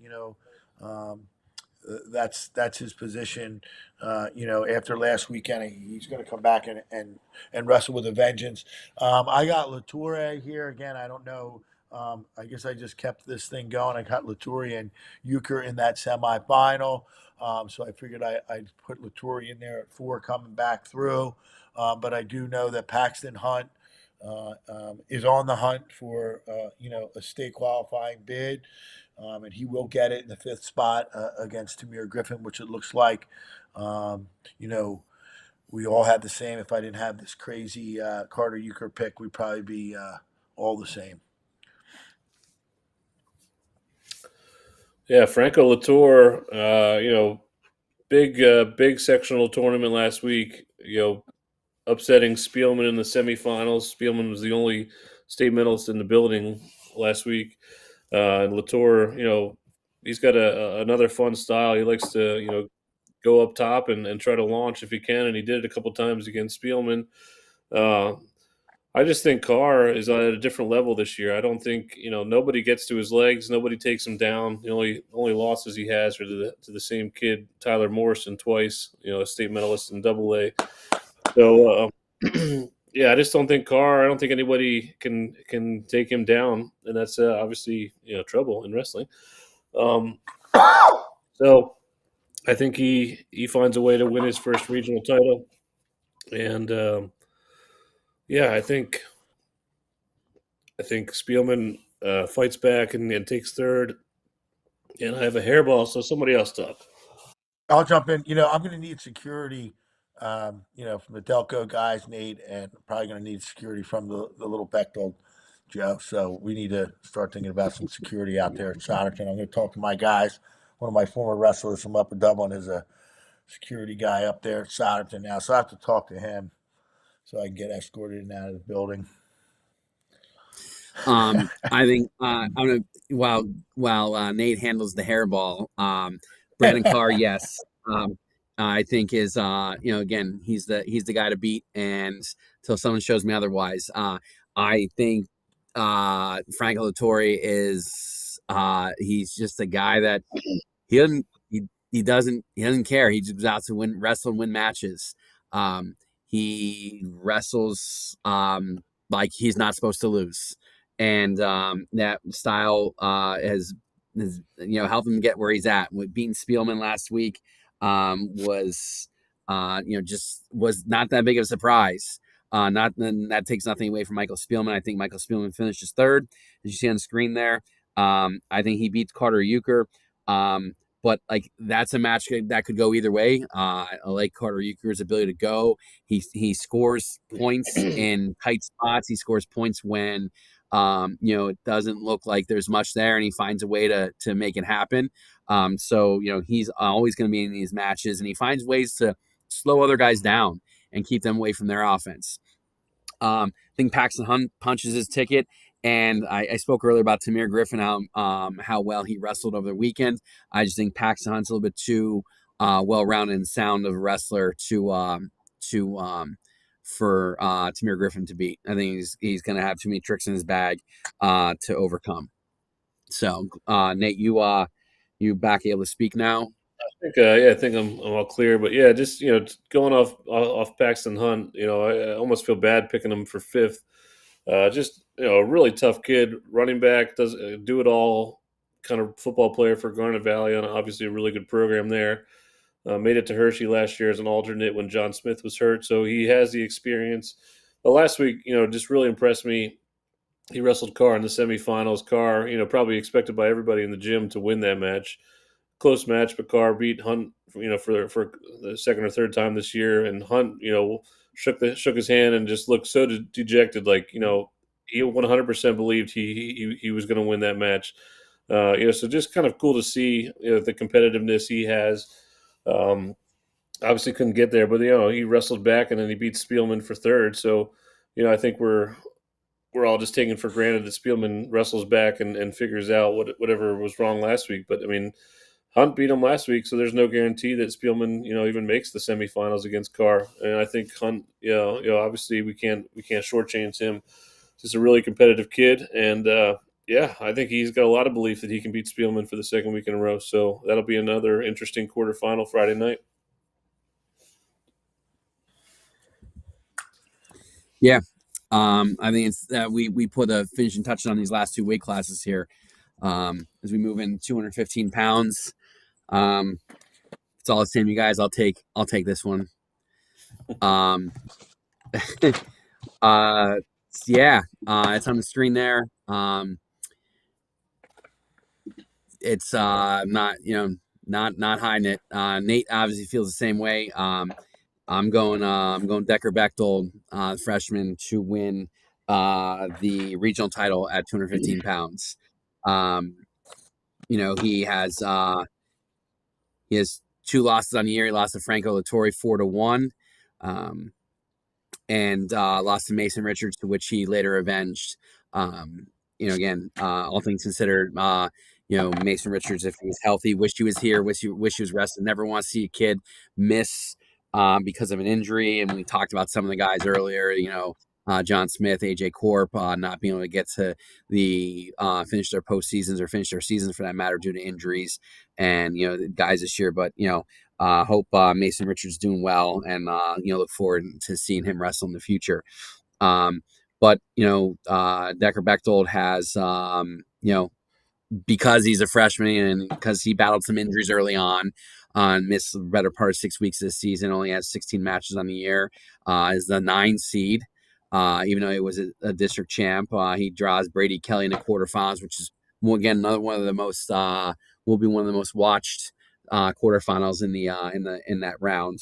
that's his position. After last weekend, he's going to come back and wrestle with a vengeance. I got Latour here again. I don't know. I guess I just kept this thing going. I got Latour and Euchre in that semifinal. So I figured I'd put Latour in there at 4 coming back through. But I do know that Paxton Hunt is on the hunt for a state qualifying bid, and he will get it in the 5th spot against Tamir Griffin, which it looks like. We all had the same. If I didn't have this crazy Carter Euchre pick, we'd probably be all the same. Yeah, Franco Latour, big sectional tournament last week. Upsetting Spielman in the semifinals. Spielman was the only state medalist in the building last week. And Latour, he's got another fun style. He likes to, go up top and try to launch if he can, and he did it a couple times against Spielman. I just think Carr is at a different level this year. I don't think nobody gets to his legs, nobody takes him down. The only losses he has are to the same kid, Tyler Morrison, twice. A state medalist in AA. So I just don't think Carr. I don't think anybody can take him down, and that's obviously trouble in wrestling. So I think he finds a way to win his first regional title, and I think Spielman fights back and takes third, and I have a hairball, so somebody else talk. I'll jump in. I'm going to need security, from the Delco guys, Nate, and probably going to need security from the little Bechtel, Joe. So we need to start thinking about some security out there at Soderton. I'm going to talk to my guys. One of my former wrestlers from Upper Dublin is a security guy up there at Soderton now, so I have to talk to him so I can get escorted in and out of the building. I think I'm gonna while Nate handles the hairball, Brandon Carr, yes, I think is again he's the guy to beat, and till someone shows me otherwise, I think Franco Latore is he's just a guy that he doesn't he doesn't care. He just goes out to wrestle and win matches. He wrestles like he's not supposed to lose, and that style has helped him get where he's at. With beating Spielman last week was just was not that big of a surprise. Not that takes nothing away from Michael Spielman. I think Michael Spielman finishes third, as you see on the screen there. I think he beats Carter Euchre. But like that's a match that could go either way. I like Carter Euchre's ability to go. He scores points in tight spots. He scores points when it doesn't look like there's much there, and he finds a way to make it happen. So he's always going to be in these matches, and he finds ways to slow other guys down and keep them away from their offense. I think Paxton Hunt punches his ticket. And I spoke earlier about Tamir Griffin, how well he wrestled over the weekend. I just think Paxton Hunt's a little bit too well-rounded and sound of a wrestler for Tamir Griffin to beat. I think he's going to have too many tricks in his bag to overcome. So, Nate, you back able to speak now? I think I'm all clear. But yeah, just going off Paxton Hunt, I almost feel bad picking him for fifth. Just a really tough kid, running back, does do it all, kind of football player for Garnet Valley, and obviously a really good program there. Made it to Hershey last year as an alternate when John Smith was hurt, so he has the experience. But last week, just really impressed me. He wrestled Carr in the semifinals. Carr, probably expected by everybody in the gym to win that match. Close match, but Carr beat Hunt, for the second or third time this year, and Hunt, shook his hand and just looked so dejected, like he 100% believed he was going to win that match. So just kind of cool to see the competitiveness he has. Obviously couldn't get there, but he wrestled back and then he beat Spielman for third. So I think we're all just taking for granted that Spielman wrestles back and figures out whatever was wrong last week. But I mean, Hunt beat him last week, so there's no guarantee that Spielman, even makes the semifinals against Carr. And I think Hunt, obviously we can't shortchange him. Just a really competitive kid, and I think he's got a lot of belief that he can beat Spielman for the second week in a row. So that'll be another interesting quarterfinal Friday night. Yeah, I think it's we put a finishing touch on these last two weight classes here as we move in 215 pounds. It's all the same, you guys. I'll take this one. It's on the screen there. It's not hiding it. Nate obviously feels the same way. I'm going Decker Bechtold, freshman, to win the regional title at 215 pounds. He has two losses on the year. He lost to Franco Latore 4-1, and lost to Mason Richards, to which he later avenged. Again, all things considered, Mason Richards, if he was healthy, wished he was here, wish he was rested. Never want to see a kid miss because of an injury. And we talked about some of the guys earlier, John Smith, AJ Corp, not being able to get to the finish their postseasons or finish their seasons for that matter due to injuries, and the guys this year. But hope Mason Richards doing well, and look forward to seeing him wrestle in the future. But Decker Bechtold has because he's a freshman and because he battled some injuries early on, missed the better part of 6 weeks this season, only has 16 matches on the year, is the 9 seed. Even though he was a district champ, he draws Brady Kelly in the quarterfinals, which is another one of the most will be one of the most watched quarterfinals in that round.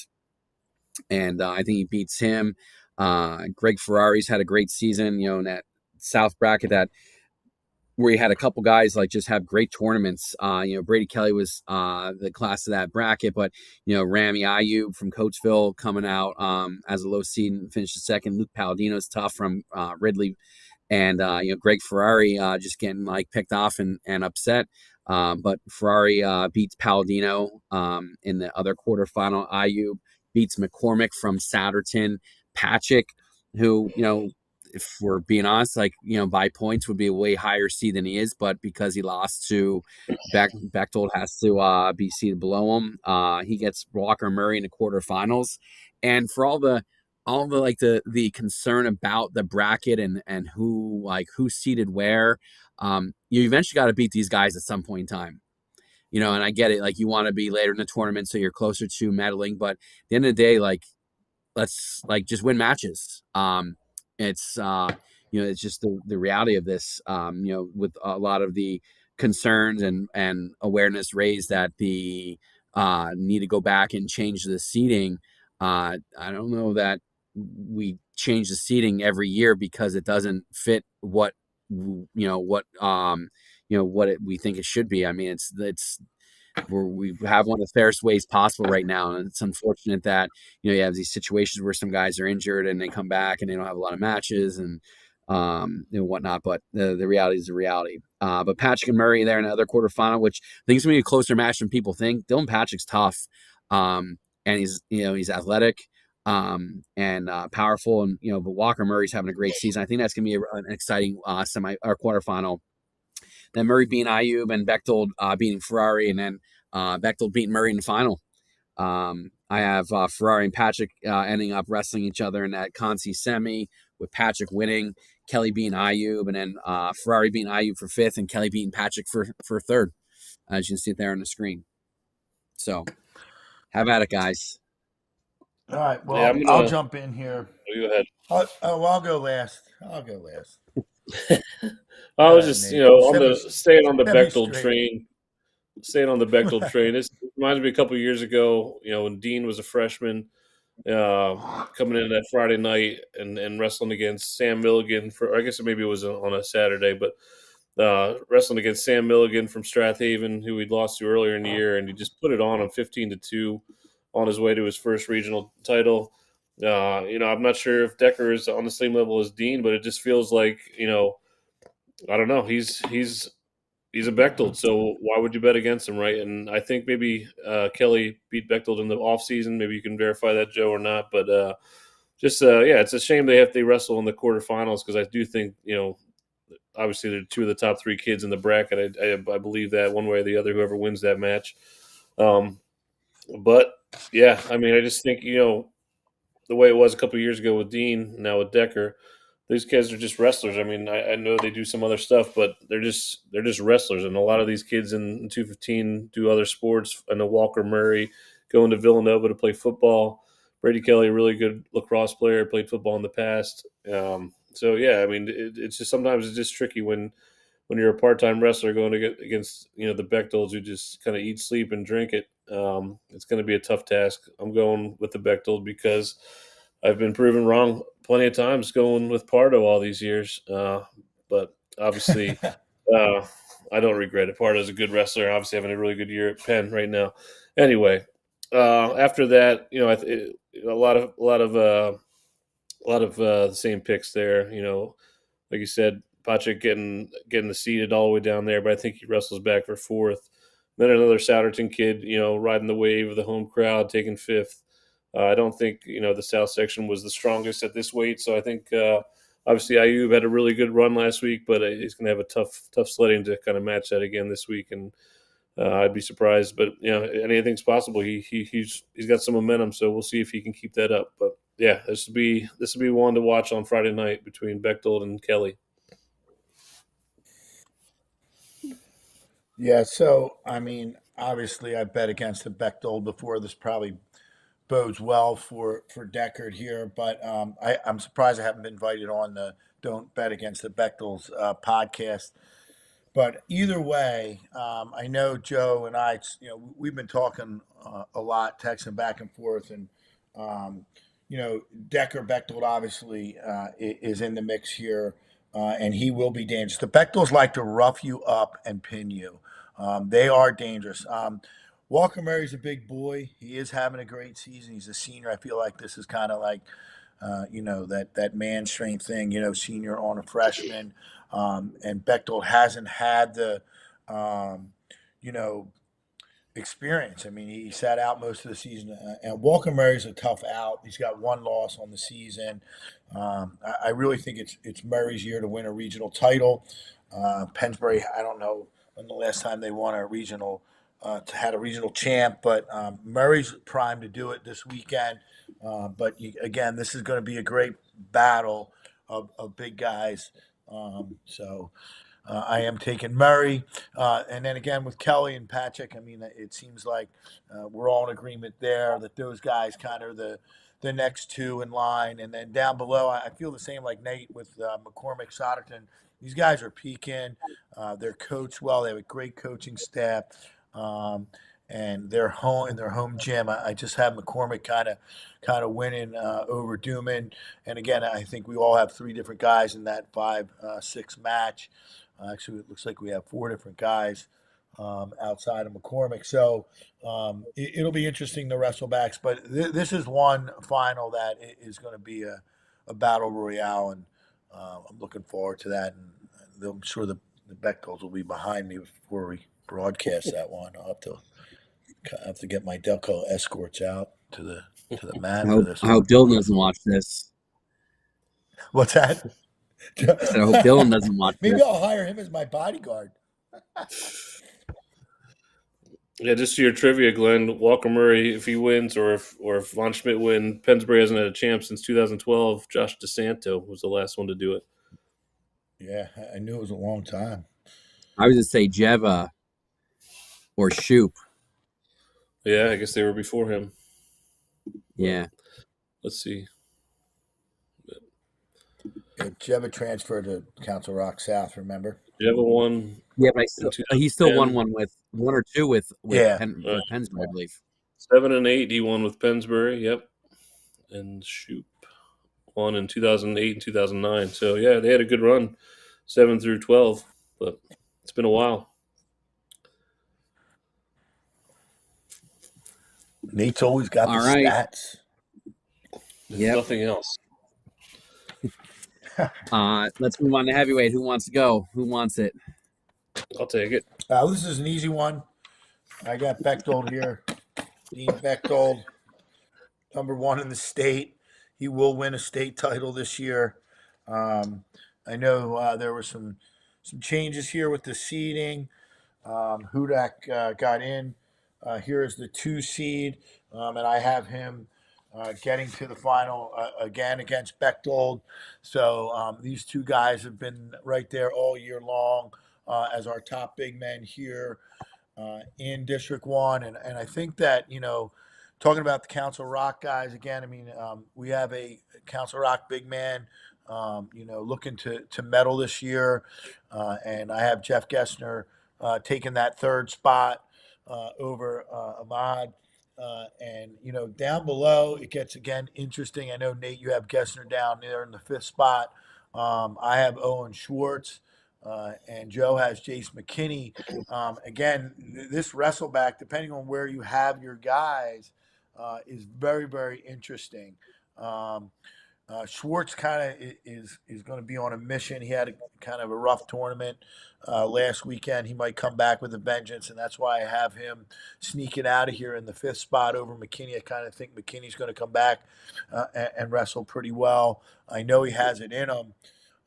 And I think he beats him. Greg Ferrari's had a great season, in that South bracket. That where you had a couple guys like just have great tournaments. Brady Kelly was the class of that bracket, but Rami Ayub from Coatesville coming out as a low seed and finished second. Luke Palladino's tough from Ridley, and Greg Ferrari just getting like picked off and upset. But Ferrari beats Palladino in the other quarterfinal. Ayub beats McCormick from Satterton. Patrick, who if we're being honest, like by points would be a way higher seed than he is, but because he lost to Bechtold has to be seated below him. He gets Walker Murray in the quarterfinals, and for all the like the concern about the bracket and who seated where, you eventually got to beat these guys at some point in time. And I get it, like you want to be later in the tournament so you're closer to medaling, but at the end of the day, like let's like just win matches. It's it's just the reality of this. With a lot of the concerns and awareness raised that the need to go back and change the seating. I don't know that we change the seating every year because it doesn't fit what we think it should be. I mean, it's where we have one of the fairest ways possible right now. And it's unfortunate that, you have these situations where some guys are injured and they come back and they don't have a lot of matches and, whatnot. But the reality is the reality. But Patrick and Murray there in the other quarterfinal, which I think is going to be a closer match than people think. Dylan Patrick's tough. And he's athletic, and powerful. And, but Walker Murray's having a great season. I think that's going to be an exciting semi or quarterfinal. Then Murray beating Ayub and Bechtold beating Ferrari, and then Bechtold beating Murray in the final. I have Ferrari and Patrick ending up wrestling each other in that Consi semi, with Patrick winning, Kelly beating Ayub, and then Ferrari beating Ayub for fifth, and Kelly beating Patrick for third, as you can see it there on the screen. So, have at it, guys. All right. Well, I'll jump in here. Go ahead. I'll go last. I'll go last. I was just, staying on the Bechtold train. Staying on the Bechtold train. This reminds me a couple of years ago, when Dean was a freshman, coming in that Friday night and wrestling against Sam Milligan I guess maybe it was on a Saturday, but wrestling against Sam Milligan from Strathaven, who we'd lost to earlier in the year, and he just put it on him 15-2 on his way to his first regional title. I'm not sure if Decker is on the same level as Dean, but it just feels like, I don't know. He's a Bechtold, so why would you bet against him, right? And I think maybe Kelly beat Bechtold in the offseason. Maybe you can verify that, Joe, or not. But it's a shame they wrestle in the quarterfinals, because I do think, obviously they're two of the top three kids in the bracket. I believe that one way or the other, whoever wins that match. But, yeah, I mean, I just think, the way it was a couple of years ago with Dean, now with Decker, these kids are just wrestlers. I mean, I know they do some other stuff, but they're just wrestlers. And a lot of these kids in 215 do other sports. I know Walker Murray going to Villanova to play football. Brady Kelly, a really good lacrosse player, played football in the past. So yeah, I mean, it's just sometimes it's just tricky when you're a part-time wrestler going to get against the Bechtolds who just kind of eat, sleep, and drink it. It's going to be a tough task. I'm going with the Bechtold because I've been proven wrong plenty of times going with Pardo all these years. But obviously, I don't regret it. Pardo's a good wrestler, obviously having a really good year at Penn right now. Anyway, after that, a lot of the same picks there. Like you said, Patrick getting the seeded all the way down there, but I think he wrestles back for fourth. Then another Souderton kid, riding the wave of the home crowd, taking fifth. I don't think, the South section was the strongest at this weight. So I think, obviously, Ayub had a really good run last week, but he's going to have a tough sledding to kind of match that again this week. And I'd be surprised, but anything's possible. He's got some momentum, so we'll see if he can keep that up. But yeah, this will be one to watch on Friday night between Bechtold and Kelly. Yeah, so I mean, obviously, I bet against the Bechtold before. This probably bodes well for Deckard here, but I'm surprised I haven't been invited on the "Don't Bet Against the Bechtolds" podcast. But either way, I know Joe and I, we've been talking a lot, texting back and forth, and Decker Bechtold obviously is in the mix here. and he will be dangerous. The Bechtels like to rough you up and pin you. They are dangerous. Walker Murray's a big boy. He is having a great season. He's a senior. I feel like this is kind of like, that man strength thing, senior on a freshman. And Bechtel hasn't had the, you know, experience. I mean, he sat out most of the season. And Walker Murray's a tough out. He's got one loss on the season. I really think it's Murray's year to win a regional title. Pennsbury, I don't know when the last time they won a regional, had a regional champ, but Murray's primed to do it this weekend. Again, this is going to be a great battle of big guys. I am taking Murray. And then again with Kelly and Patrick, I mean, it seems like we're all in agreement there that those guys kind of are the next two in line. And then down below, I feel the same like Nate with McCormick, Soderton. These guys are peaking. They're coached well. They have a great coaching staff. And they're home in their home gym. I just have McCormick kind of winning over Duman. And again, I think we all have three different guys in that 5-6 match. Actually, it looks like we have four different guys outside of McCormick. So it'll be interesting to wrestle backs. But this is one final that is going to be a battle royale, and I'm looking forward to that. And I'm sure the Bechtels will be behind me before we broadcast that one. I'll have to get my Delco escorts out to the mat for this. I hope Dylan doesn't watch this. What's that? I said, I hope Dylan doesn't watch Maybe this. I'll hire him as my bodyguard. Yeah, just to your trivia, Glenn, Walker Murray, if he wins or if Von Schmidt wins, Pennsbury hasn't had a champ since 2012. Josh DeSanto was the last one to do it. Yeah, I knew it was a long time. I was going to say Jeva or Shoop. Yeah, I guess they were before him. Yeah. Let's see. Jeva transferred to Council Rock South, remember? Jeva won. Yeah, but he still won one or two with Pennsbury, I believe. 7 and 8, he won with Pennsbury. Yep, and Shoop won in 2008 and 2009. So yeah, they had a good run, 7 through 12, but it's been a while. Nate's always got the stats. There's nothing else. Let's move on to heavyweight. Who wants to go? Who wants it? I'll take it. This is an easy one. I got Bechtold here. Dean Bechtold, number one in the state. He will win a state title this year. I know there were some changes here with the seeding. Hudak got in. Here is the 2 seed, and I have him getting to the final again against Bechtold. So these two guys have been right there all year long as our top big men here in District 1. And I think that, talking about the Council Rock guys again, I mean, we have a Council Rock big man, looking to medal this year. And I have Jeff Gessner taking that 3rd spot over Ahmad. And down below, it gets, again, interesting. I know, Nate, you have Gessner down there in the 5th spot. I have Owen Schwartz. And Joe has Jace McKinney. Again, this wrestleback, depending on where you have your guys, is very, very interesting. Schwartz kind of is going to be on a mission. He had kind of a rough tournament last weekend. He might come back with a vengeance, and that's why I have him sneaking out of here in the 5th spot over McKinney. I kind of think McKinney's going to come back and wrestle pretty well. I know he has it in him.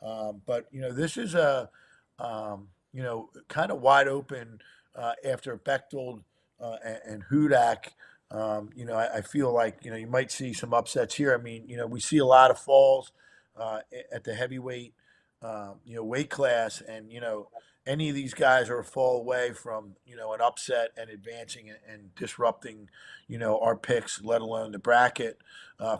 But this is a kind of wide open after Bechtold and Hudak. I feel like you might see some upsets here. I mean, we see a lot of falls at the heavyweight weight class, and any of these guys are a fall away from an upset and advancing and disrupting our picks, let alone the bracket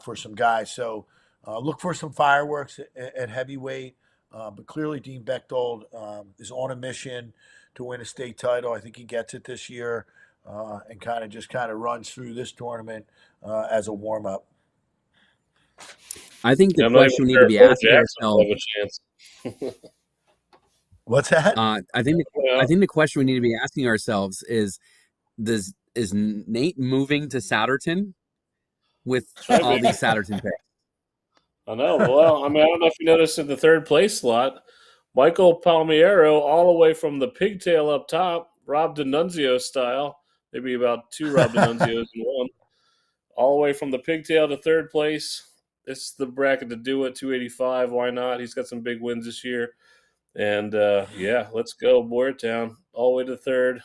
for some guys. So look for some fireworks at heavyweight. But clearly, Dean Bechtold is on a mission to win a state title. I think he gets it this year, and kind of runs through this tournament as a warm up. I think the I'm not even question we need sure to if be Bo asking Jackson will ourselves, have a chance. What's that? I think I Well, think the question we need to be asking ourselves is Nate moving to Souderton with maybe. all these Souderton picks? I know. Well, I mean, I don't know if you noticed in the third place slot, Michael Palmiero, all the way from the pigtail up top, Rob D'Annunzio style, maybe about two Rob D'Annunzios in one, all the way from the pigtail to third place. This is the bracket to do it. 285. Why not? He's got some big wins this year. And yeah, let's go, Boyertown, all the way to third.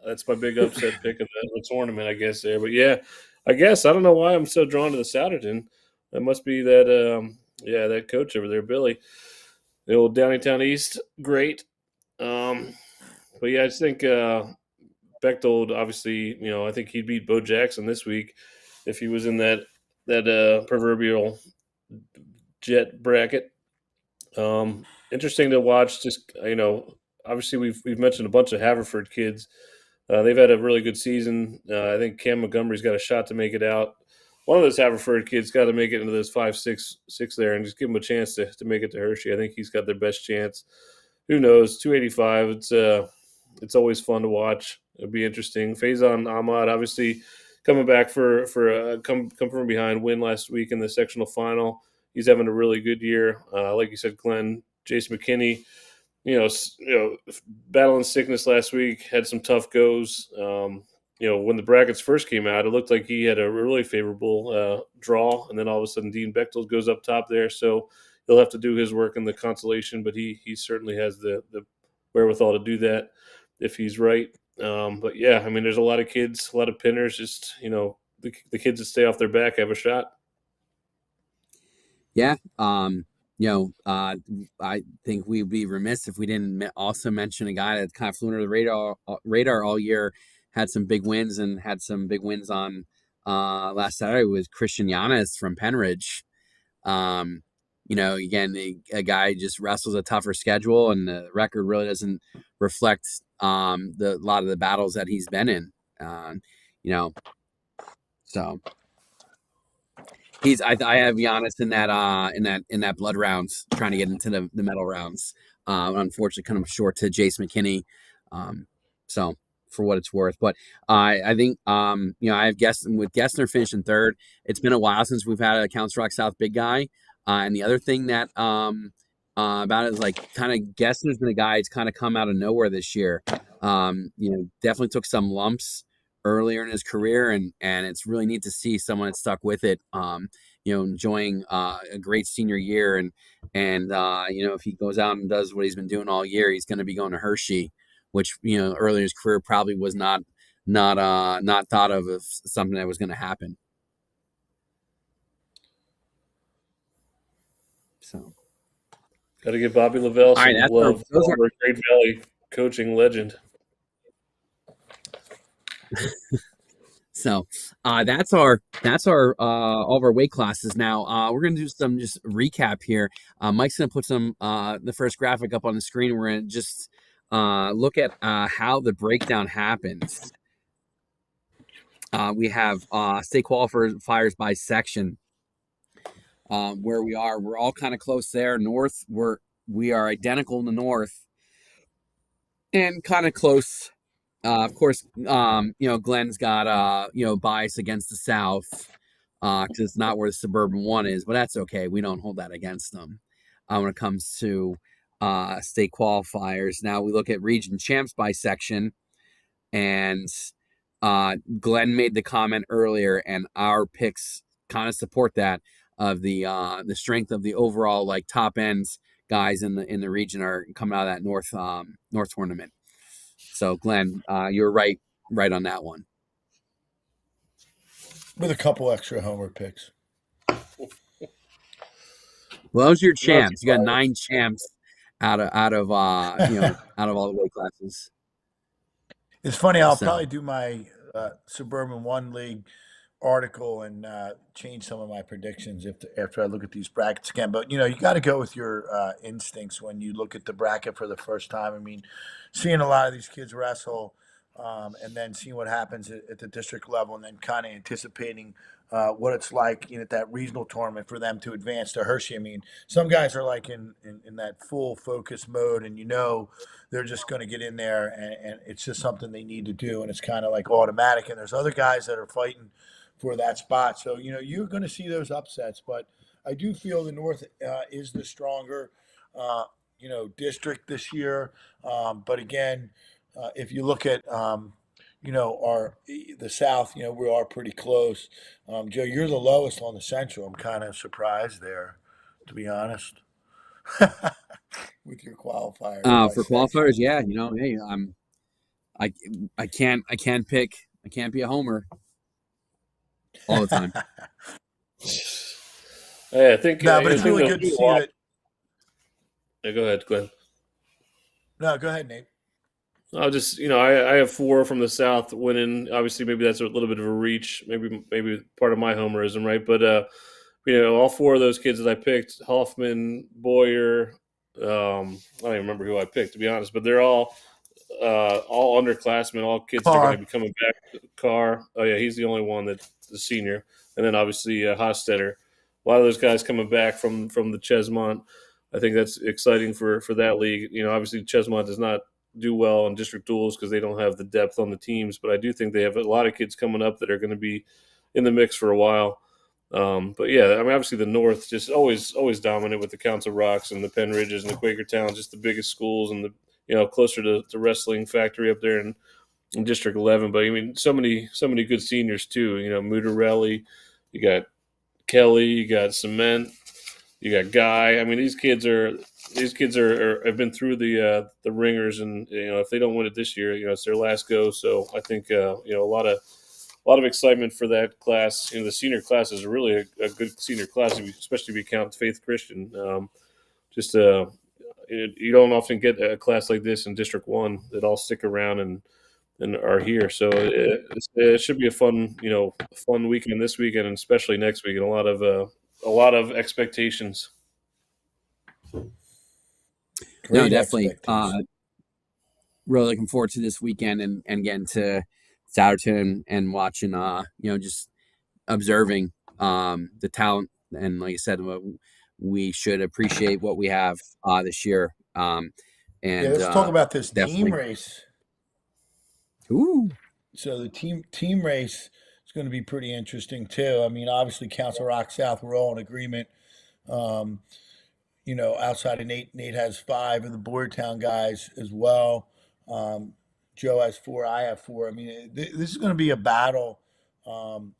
That's my big upset pick of the tournament, I guess, there. But yeah, I guess I don't know why I'm so drawn to the Souderton. That must be that, yeah, that coach over there, Billy, the old Downingtown East, great. Um, but yeah, I just think Bechtold, obviously, I think he'd beat Bo Jackson this week if he was in that proverbial jet bracket. Interesting to watch. Just obviously we've mentioned a bunch of Haverford kids. They've had a really good season. I think Cam Montgomery's got a shot to make it out. One of those Haverford kids got to make it into those 5-6 there, and just give him a chance to make it to Hershey. I think he's got their best chance. Who knows? 285. It's always fun to watch. It'll be interesting. Faison Ahmad, obviously coming back for a come from behind win last week in the sectional final. He's having a really good year. Like you said, Glenn, Jason McKinney, battling sickness last week, had some tough goes. When the brackets first came out, it looked like he had a really favorable draw, and then all of a sudden Dean Bechtold goes up top there. So he'll have to do his work in the consolation, but he certainly has the wherewithal to do that if he's right. But yeah, I mean, there's a lot of kids, a lot of pinners. Just the kids that stay off their back have a shot. Yeah. I think we'd be remiss if we didn't also mention a guy that kind of flew under the radar all year, had some big wins and had some big wins on last Saturday was Christian Yanis from Penridge. Again, a guy just wrestles a tougher schedule, and the record really doesn't reflect a lot of the battles that he's been in. So I have Giannis in that blood rounds, trying to get into the medal rounds. Unfortunately, kind of short to Jace McKinney. So for what it's worth, but I think I have with Gessner finishing third. It's been a while since we've had a Council Rock South big guy. And the other thing that about it is like kind of Gessner's been a guy that's kind of come out of nowhere this year. Definitely took some lumps earlier in his career, and it's really neat to see someone that stuck with it. Enjoying a great senior year, and if he goes out and does what he's been doing all year, he's going to be going to Hershey, which earlier in his career probably was not thought of as something that was going to happen. So, Got to give Bobby Lavelle some right, love. Former Great Valley coaching legend. So that's our all of our weight classes. Now we're gonna do some just recap here. Mike's gonna put some the first graphic up on the screen. We're gonna just look at how the breakdown happens. We have state qualifiers by section. Where we are, we're all kind of close there. North, we are identical in the north, and kind of close. Of course, Glenn's got bias against the South because it's not where the suburban one is, but that's okay. We don't hold that against them when it comes to state qualifiers. Now we look at region champs by section, and Glenn made the comment earlier, and our picks kind of support that of the strength of the overall like top ends guys in the region are coming out of that north tournament. So Glenn, you're right on that one. With a couple extra homer picks. Well, those are your champs. You got 9 champs out of all the weight classes. It's funny. I'll probably do my Suburban One League article and change some of my predictions after I look at these brackets again. But you got to go with your instincts when you look at the bracket for the first time. I mean, seeing a lot of these kids wrestle, and then seeing what happens at the district level, and then kind of anticipating what it's like at that regional tournament for them to advance to Hershey. I mean, some guys are like in that full focus mode, and they're just going to get in there, and it's just something they need to do, and it's kind of like automatic. And there's other guys that are fighting for that spot, so you're going to see those upsets. But I do feel the North is the stronger, district this year. But again, if you look at our the South, we are pretty close. Joe, you're the lowest on the Central. I'm kind of surprised there, to be honest, with your qualifiers by For 6. qualifiers, yeah, hey, I I can't be a homer all the time. Hey, I think No, but I it's think really they'll good to be a see lot. that. Yeah, go ahead. Go ahead. No, go ahead, Nate. I'll just, I have 4 from the South winning. Obviously, maybe that's a little bit of a reach. Maybe part of my homerism, right? But all 4 of those kids that I picked, Hoffman, Boyer, I don't even remember who I picked, to be honest. But they're all underclassmen, all kids that are going to Carr. be coming back. Carr, oh yeah, he's the only one that's the senior, and then obviously Hostetter. A lot of those guys coming back from the Chesmont. I think that's exciting for that league. Obviously Chesmont does not do well in district duels because they don't have the depth on the teams, but I do think they have a lot of kids coming up that are going to be in the mix for a while. But yeah, I mean, obviously the North just always dominant with the Council Rocks and the Penn Ridges and the Quaker Towns, just the biggest schools and the closer to Wrestling Factory up there in District 11. But I mean, so many good seniors too. Mutarelli, you got Kelly, you got Cement, you got Guy. I mean, these kids have been through the ringers, and if they don't win it this year, it's their last go. So I think a lot of excitement for that class. The senior class is really a good senior class, especially if you count Faith Christian. You don't often get a class like this in District 1 that all stick around and are here. So it should be a fun weekend this weekend, and especially next week, and a lot of expectations. No, Great definitely. expectations. Really looking forward to this weekend and getting to Souderton and watching, just observing the talent. And like I said, we should appreciate what we have this year. Yeah, And let's talk about this team definitely. race. Ooh. So the team race is going to be pretty interesting too. I mean, obviously, Council Rock South, we're all in agreement. Um, outside of Nate has 5 of the Boyertown guys as well. Um, Joe has 4. I have 4. I mean, this is going to be a battle of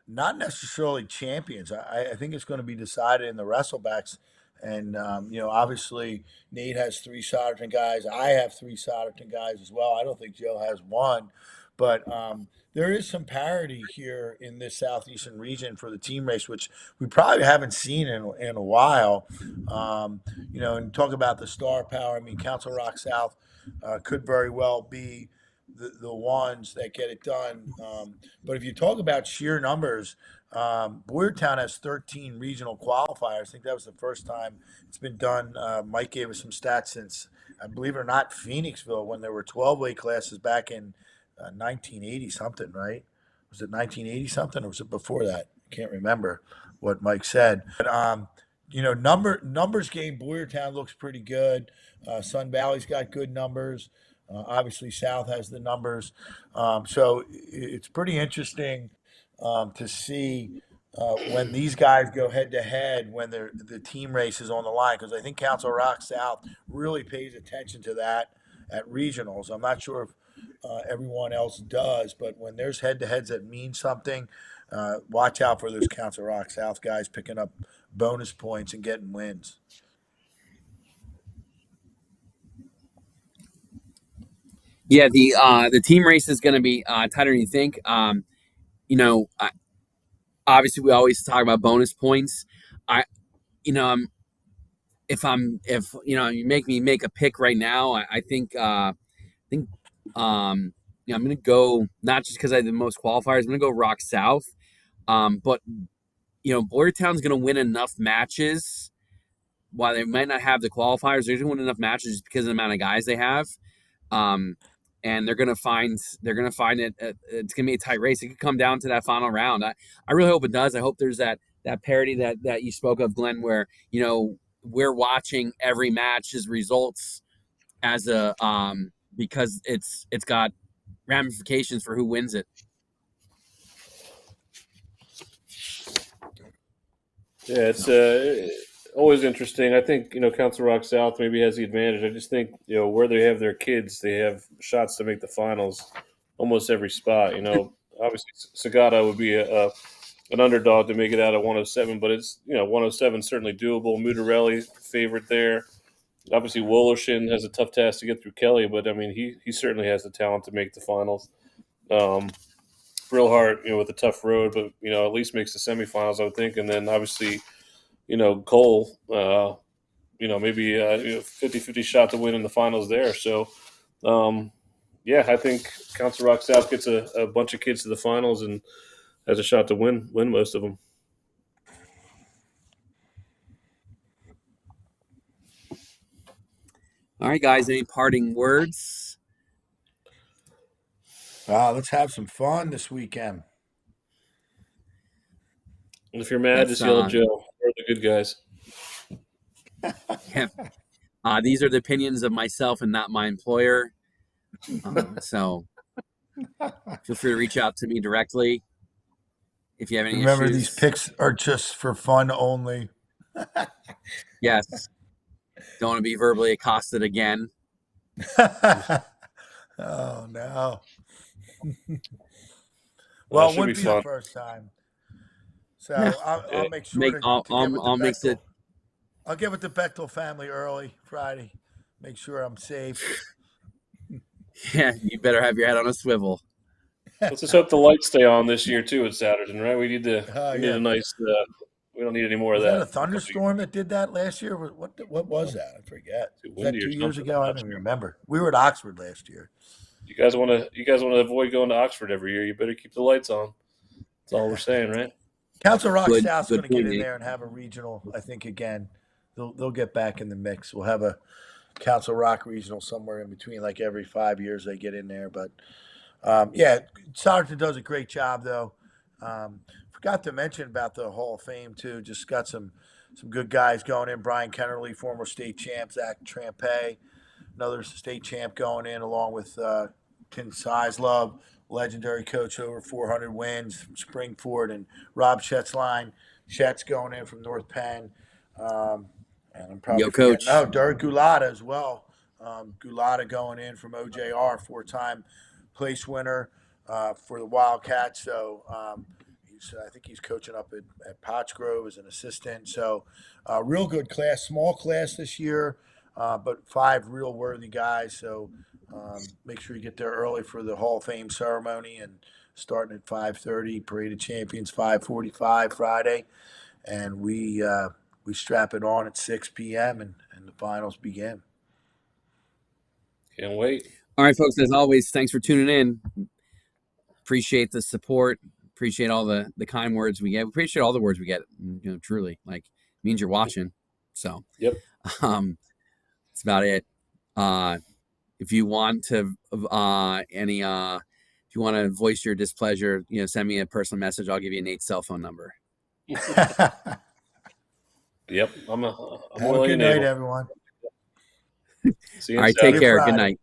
not necessarily champions. I think it's going to be decided in the wrestlebacks. And obviously Nate has 3 Solderton guys. I have 3 Solderton guys as well. I don't think Joe has 1, but there is some parity here in this southeastern region for the team race, which we probably haven't seen in a while. And talk about the star power. I mean, Council Rock South could very well be the ones that get it done. But if you talk about sheer numbers, Boyertown has 13 regional qualifiers. I think that was the first time it's been done. Mike gave us some stats since, I believe it or not, Phoenixville, when there were 12 weight classes back in 1980 something, right? Was it 1980 something, or was it before that? I can't remember what Mike said. But numbers game, Boyertown looks pretty good. Sun Valley's got good numbers. Obviously, South has the numbers. So it's pretty interesting to see when these guys go head to head when the team race is on the line, because I think Council Rock South really pays attention to that at regionals. I'm not sure if everyone else does, but when there's head to heads that mean something, watch out for those Council Rock South guys picking up bonus points and getting wins. Yeah, the team race is going to be tighter than you think. Obviously we always talk about bonus points. I, you know, if you make me make a pick right now, I think I'm going to go not just because I have the most qualifiers. I'm going to go Rock South. But Boyertown's going to win enough matches. While they might not have the qualifiers, they're going to win enough matches just because of the amount of guys they have. And and they're gonna find it. It's gonna be a tight race. It could come down to that final round. I really hope it does. I hope there's that parity that you spoke of, Glenn, where we're watching every match's results as a because it's got ramifications for who wins it. Yeah, it's always interesting. I think Council Rock South maybe has the advantage. I just think where they have their kids, they have shots to make the finals almost every spot. Obviously Sagata would be an underdog to make it out of 107, but it's 107 certainly doable. Mutarelli favorite there. Obviously Woloshin has a tough task to get through Kelly, but I mean he certainly has the talent to make the finals. Real hard, with a tough road, but at least makes the semifinals, I would think. And then obviously, Cole, maybe 50-50 shot to win in the finals there. So, I think Council Rock South gets a bunch of kids to the finals and has a shot to win most of them. All right, guys, any parting words? Let's have some fun this weekend. And if you're mad, just yell at Joe. We're the good guys. Yeah. These are the opinions of myself and not my employer. So feel free to reach out to me directly if you have any Remember, issues. these picks are just for fun only. Yes. Don't want to be verbally accosted again. Oh, no. Well, it wouldn't be the first time. So I'll make sure to get with the Bechtel. I'll get with the Bechtel family early Friday. Make sure I'm safe. Yeah, you better have your head on a swivel. Let's just hope the lights stay on this year too at Saturday, right? We need a nice. We don't need any more of that. Was that a thunderstorm that did that last year? What was that? I forget. Was that 2 years ago? I don't even remember. We were at Oxford last year. You guys want to avoid going to Oxford every year. You better keep the lights on. That's all we're saying, right? Council Rock South's going to get in there and have a regional. I think again, they'll get back in the mix. We'll have a Council Rock regional somewhere in between, like every 5 years they get in there. But Soderton does a great job though. Forgot to mention about the Hall of Fame too. Just got some good guys going in. Brian Kennerly, former state champ. Zach Trampe, another state champ going in, along with Tim Sizlove, legendary coach, over 400 wins from Springford, and Rob Schetzline. Schetz going in from North Penn. And I'm probably coach. Derek Gulata as well. Gulata going in from OJR, 4-time place winner for the Wildcats. So I think he's coaching up at Pottsgrove as an assistant. So real good class, small class this year, but 5 real worthy guys. So make sure you get there early for the Hall of Fame ceremony, and starting at 5:30, Parade of Champions 5:45 Friday, and we strap it on at 6 p.m. and the finals begin. Can't wait. All right, folks, as always, thanks for tuning in. Appreciate the support. Appreciate all the kind words we get. We appreciate all the words we get. Truly, like, means you're watching. So, yep. That's about it. If you want to if you want to voice your displeasure, send me a personal message. I'll give you Nate's cell phone number. Yep. Have a good night, everyone. See you all right, take care. Good night.